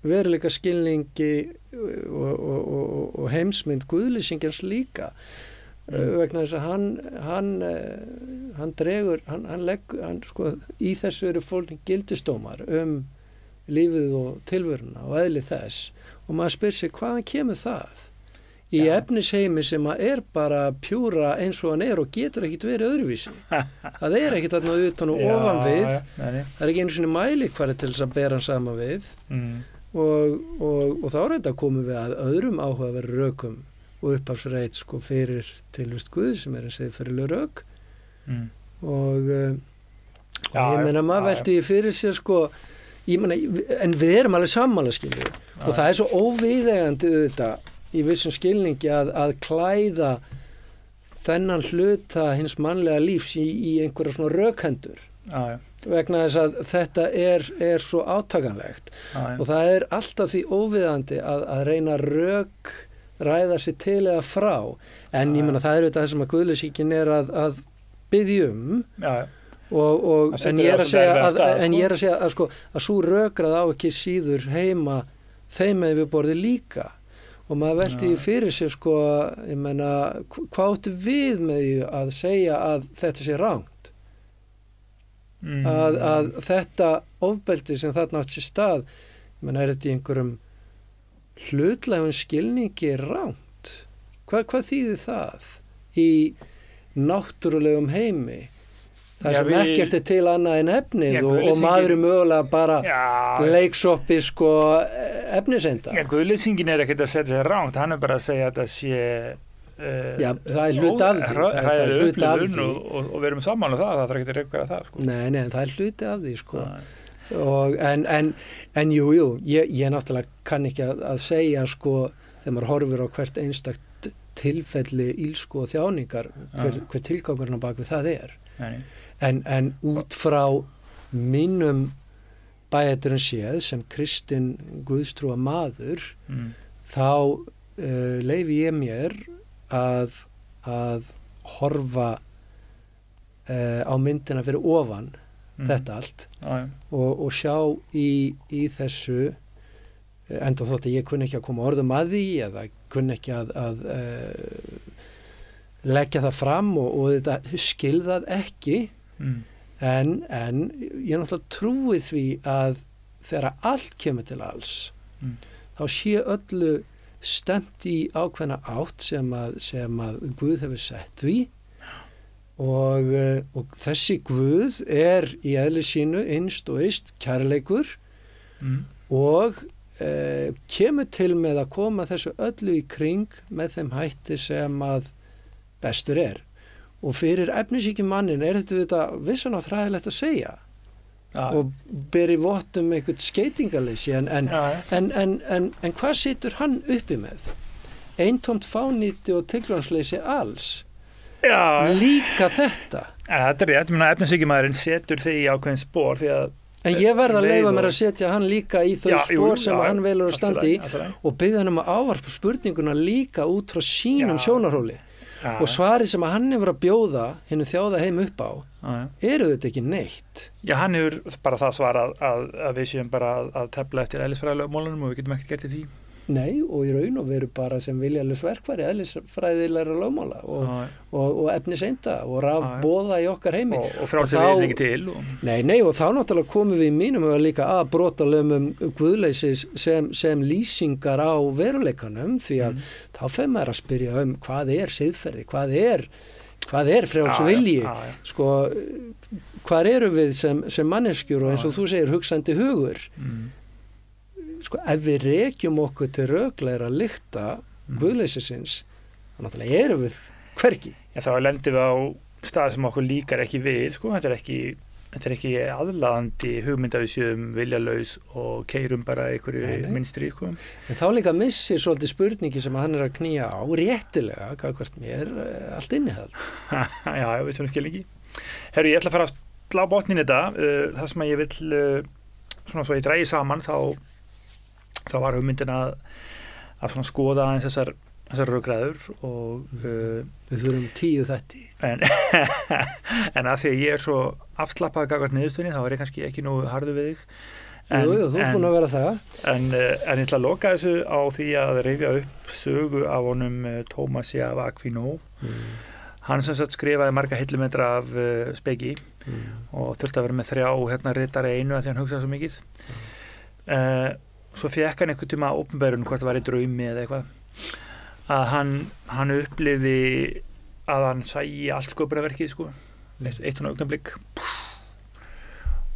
veruleika skilningi og heimsmynd guðlýsingjans líka vegna þess að hann dregur sko, í þessu eru fólk gildisdómar lífið og tilveruna og eðli þess og maður spyr sig hvaðan kemur það í efnisheimi sem bara pjúra eins og hann og getur ekkit verið öðruvísi það ekkit þarna utan og ofan við það ekki einu sinni mælikvarði til þess að bera hann sama við og þá þetta komum við að öðrum áhugaverð rökum og upphafsreit sko fyrir tilvist Guð sem en siðferðileg rök og ég meina maður velti fyrir sér sko en við erum alveg sammála skilju og það svo óviðeigandi þetta í vissum skilningi að klæða þennan hluta hins mannlega lífs í einhverja svona rökhendur vegna þess að þetta er svo átakanlegt og það alltaf því óviðeigandi að reyna ræða sér til eða frá en ég meina það þetta sem að guðleyshyggjan að biðja en ég er að segja að svo rökrað á ekki síður heima þeim við borðið líka og maður velti fyrir sér ég meina, hvað áttu við með því að segja að þetta sé rangt að þetta ofbeldi sem þarna átt sér stað ég meina, þetta í einhverjum hlutlægum skilningi rangt hvað þýðir það í náttúrulegum heimi það sem ekkert til annað en efnið og maður mögulega bara leiksoppi efnisenda. Guðleysingin ekkert að setja sér rangt, hann bara að segja að það sé það hluti af því. Það hluti af því. Og við erum saman það þarf ekki að reyka það. Nei, það hluti af því En jú, ég náttúrulega kann ekki að segja þegar maður horfir á hvert einstakt tilfelli ílsku og þjáningar hver tilgangurinn á bak við það Nei. En út frá mínum bæjarinn séð sem kristinn guðstrúa maður þá leyfi ég mér að horfa á myndina fyrir ofan þetta allt og sjá í þessu enda þótt að ég kunni ekki að koma orðum að því eða kunni ekki að leggja það fram og þetta skilðað ekki en ég náttúrulega trúi því að þegar allt kemur til alls þá sé öllu stemt í ákveðna átt sem að Guð hefur sett því og þessi Guð í eðli sínu innst og yst kærleikur og kemur til með að koma þessu öllu í kring með þeim hætti sem að bestur og fyrir efnishyggju mannin þetta vissan á þræðilegt að segja og beri vott einhvern skeytingarleysi en hvað situr hann uppi með? Eintómt fánýti og tilgangsleysi alls líka þetta þetta rétt, efnishyggjumaðurinn setur þig í ákveðin spór því að en ég verð að leyfa mér að setja hann líka í þau spór sem hann velur að standa í og biðja hann að ávarpa spurninguna líka út frá sínum sjónarhóli og svarið sem að hann hefur að bjóða hinum þjáða heim upp á eru þetta ekki neitt hann hefur bara það svar að við séum bara að tefla eftir eðlisfræðilega málunum og við getum ekkert gert í því Nei, og í raun og veru bara sem viljalös verkfæri eðlisfræðilega lögmála og efniseinda og rafboða í okkar heimi og frálsir við ekki til Nei, og þá náttúrulega komum við í mínum líka að brotalöfum guðleysis sem lýsingar á veruleikanum því að þá fer maður að spyrja hvað siðferði, hvað er frjáls vilji hvar eru við sem manneskjur og eins og þú segir hugsandi hugur ef við rekjum okkur til röklegra lykta guðleysisins þá náttúrulega erum við hvergi þá lendum við á stað sem okkur líkar ekki við þetta er ekki aðlaðandi hugmynd að við séum viljalaus og keyrum bara einhverju minnstri en þá líka missir svolítið spurningi sem hann að knýja á réttilega hvert mér allt innihald við svona skil ekki Herru, ég ætla að fara að slá botnin þetta það sem að ég vill svona svo ég dragi saman þá var hugmyndin að svona skoða aðeins þessar rökræður og við þurfum 10 þætti en að því að ég er svo afslappað gagnvart niðurstöðunni þá er ég kannski ekki nógu harður við þig Jú, þú er búin að vera það en ég ætla að loka þessu á því að rifja upp sögu af honum Tómasi af Aquino hann sem sagt skrifaði marga hillumetra af speki og þurfti að vera með 3 ritari einu að því hann hugsaði svo mikið svo fekk hann einhvern tíma opinberun hvort það var í draumi eða eitthvað að hann upplifði að hann sæi allt sköpunarverkið eitt svona augnablik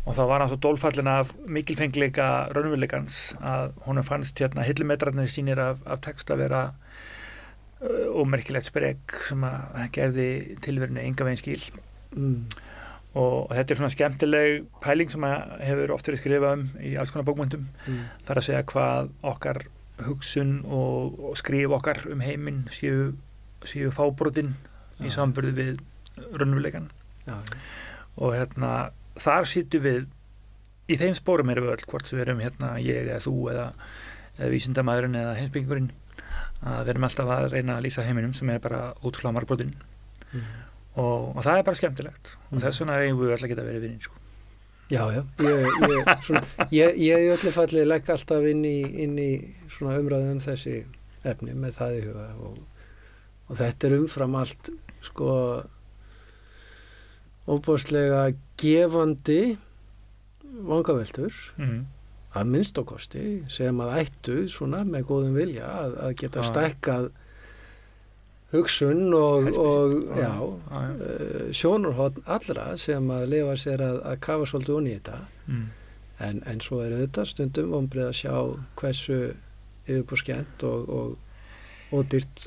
og þá var hann svo dólfallinn af mikilfengleika raunveruleikans að honum fannst hillumetrarnir sýnir af text að vera ómerkilegt sprek sem að gerði tilverinu enga veginn skil og þetta svona skemmtileg pæling sem hefur oft verið skrifað í alls konar bókmenntum. Það að segja hvað okkar hugsun og skrif okkar heiminn séu fábrotin í samanburði við raunveruleikann. Og þar sitjum við í þeim spórum erum við öll, hvort sem við erum ég eða þú eða vísindamaðurinn eða heimspekingurinn, að við erum alltaf að reyna að lýsa heiminum sem bara ótrúlega margbrotin. Og það bara skemmtilegt og þess vegna eigum við öll að geta verið vinir, sko. Já, ég í öllu falli legg alltaf inn í svona umræðum þessi efni með það í huga og þetta umfram allt, sko, óbúðslega gefandi vangaveltur, að minnstakosti, sem að ættu svona með góðum vilja að geta stækkað hugsun og sjónarhorn allra sem að lifa sér að kafa svolítið onni í þetta. En svo þetta stundum vonbrigði að sjá hversu yfirbúrskent og dýrt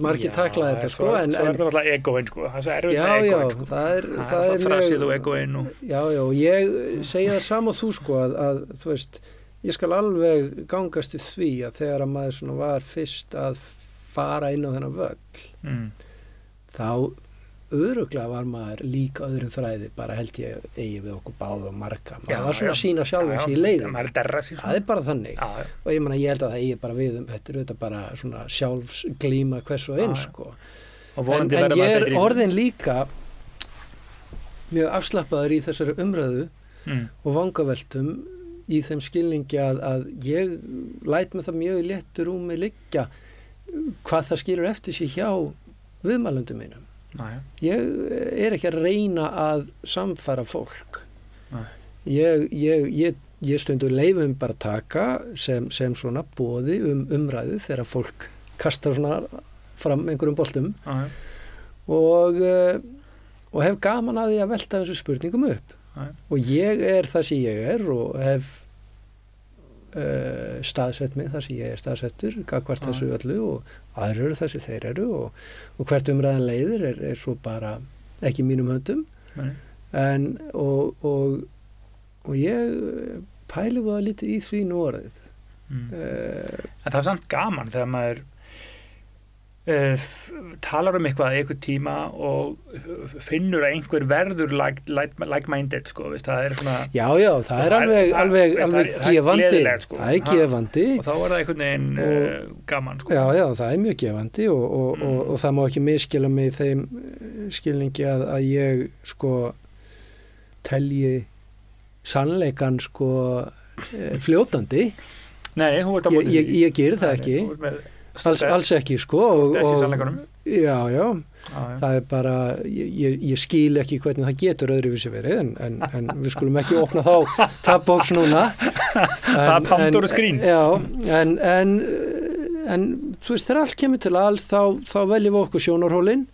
margir takla þetta, sko. Svo það alltaf egoinn, sko. Það er erfitt með egoinn, sko. Það er frasið og egoinn. Já, ég segi það sama og þú, sko, að þú veist, ég skal alveg gangast í því að þegar að maður svona var fyrst að fara inn á þennan völl, þá örugglega var maður líka öðrum þræði, bara held ég eigi við okkur báð og marga. Maður var svona að sína sjálfum sig í leiðum. Það bara þannig. Og ég held að það eigi bara við þetta er bara svona sjálfsglíma hvers og eins, sko. En ég orðin líka mjög afslappaður í þessari umræðu og vangaveltum í þeim skilningi að ég læt með það mjög í léttu rúmi liggja hvað það skilur eftir sig hjá viðmælendum mínum. Ég ekki að reyna að samfæra fólk. Ég stundur leifum bara taka sem svona boði umræðu þegar fólk kastar svona fram einhverjum boltum og hef gaman að því að velta þessu spurningum upp. Og ég það sem ég og hef staðsett mig þar sem ég staðsettur gagnvart þessu öllu og aðrir eru þessi þeir eru og hvert umræðan leiðir er svo bara ekki mínum höndum. En og ég pæli það lítið í því nú orðið. En það samt gaman þegar maður talar eitthvað tíma og finnur að einhver verður like-minded, sko, veist, það svona Já, það alveg gefandi, sko. Það gefandi og þá það einhvern veginn gaman, sko. Já, það mjög gefandi og það má ekki misskilja mig í þeim skilningi að ég, sko, telji sannleikan, sko, fljótandi. Nei, hún ert á móti því. Ég geri það ekki. Alls ekki, sko. Já, það bara ég skil ekki hvernig það getur öðruvísi verið en við skulum ekki opna það bóks núna. Það Pandoru skrín. Já, en þú veist, þegar allt kemur til alls þá veljum við okkur sjónarhólin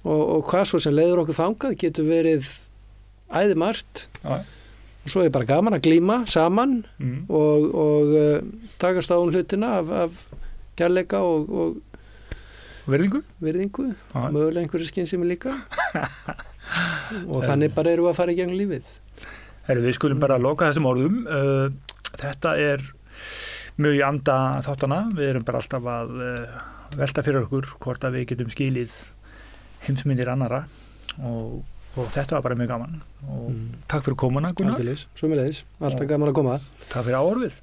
og hvað svo sem leiður okkur þangað getur verið æðimargt og svo bara gaman að glíma saman og takast á hlutina af kærleika og virðingu, mögulega einhverju skynsemi líka og þannig bara erum við að fara í gegnum lífið. Við skulum bara loka þessum orðum. Þetta mjög í anda þáttana. Við erum bara alltaf að velta fyrir okkur hvort að við getum skilið heimsmyndir annara og þetta var bara mjög gaman og takk fyrir komuna, Gunnar. Sömuleiðis, alltaf gaman að koma. Takk fyrir áorðið.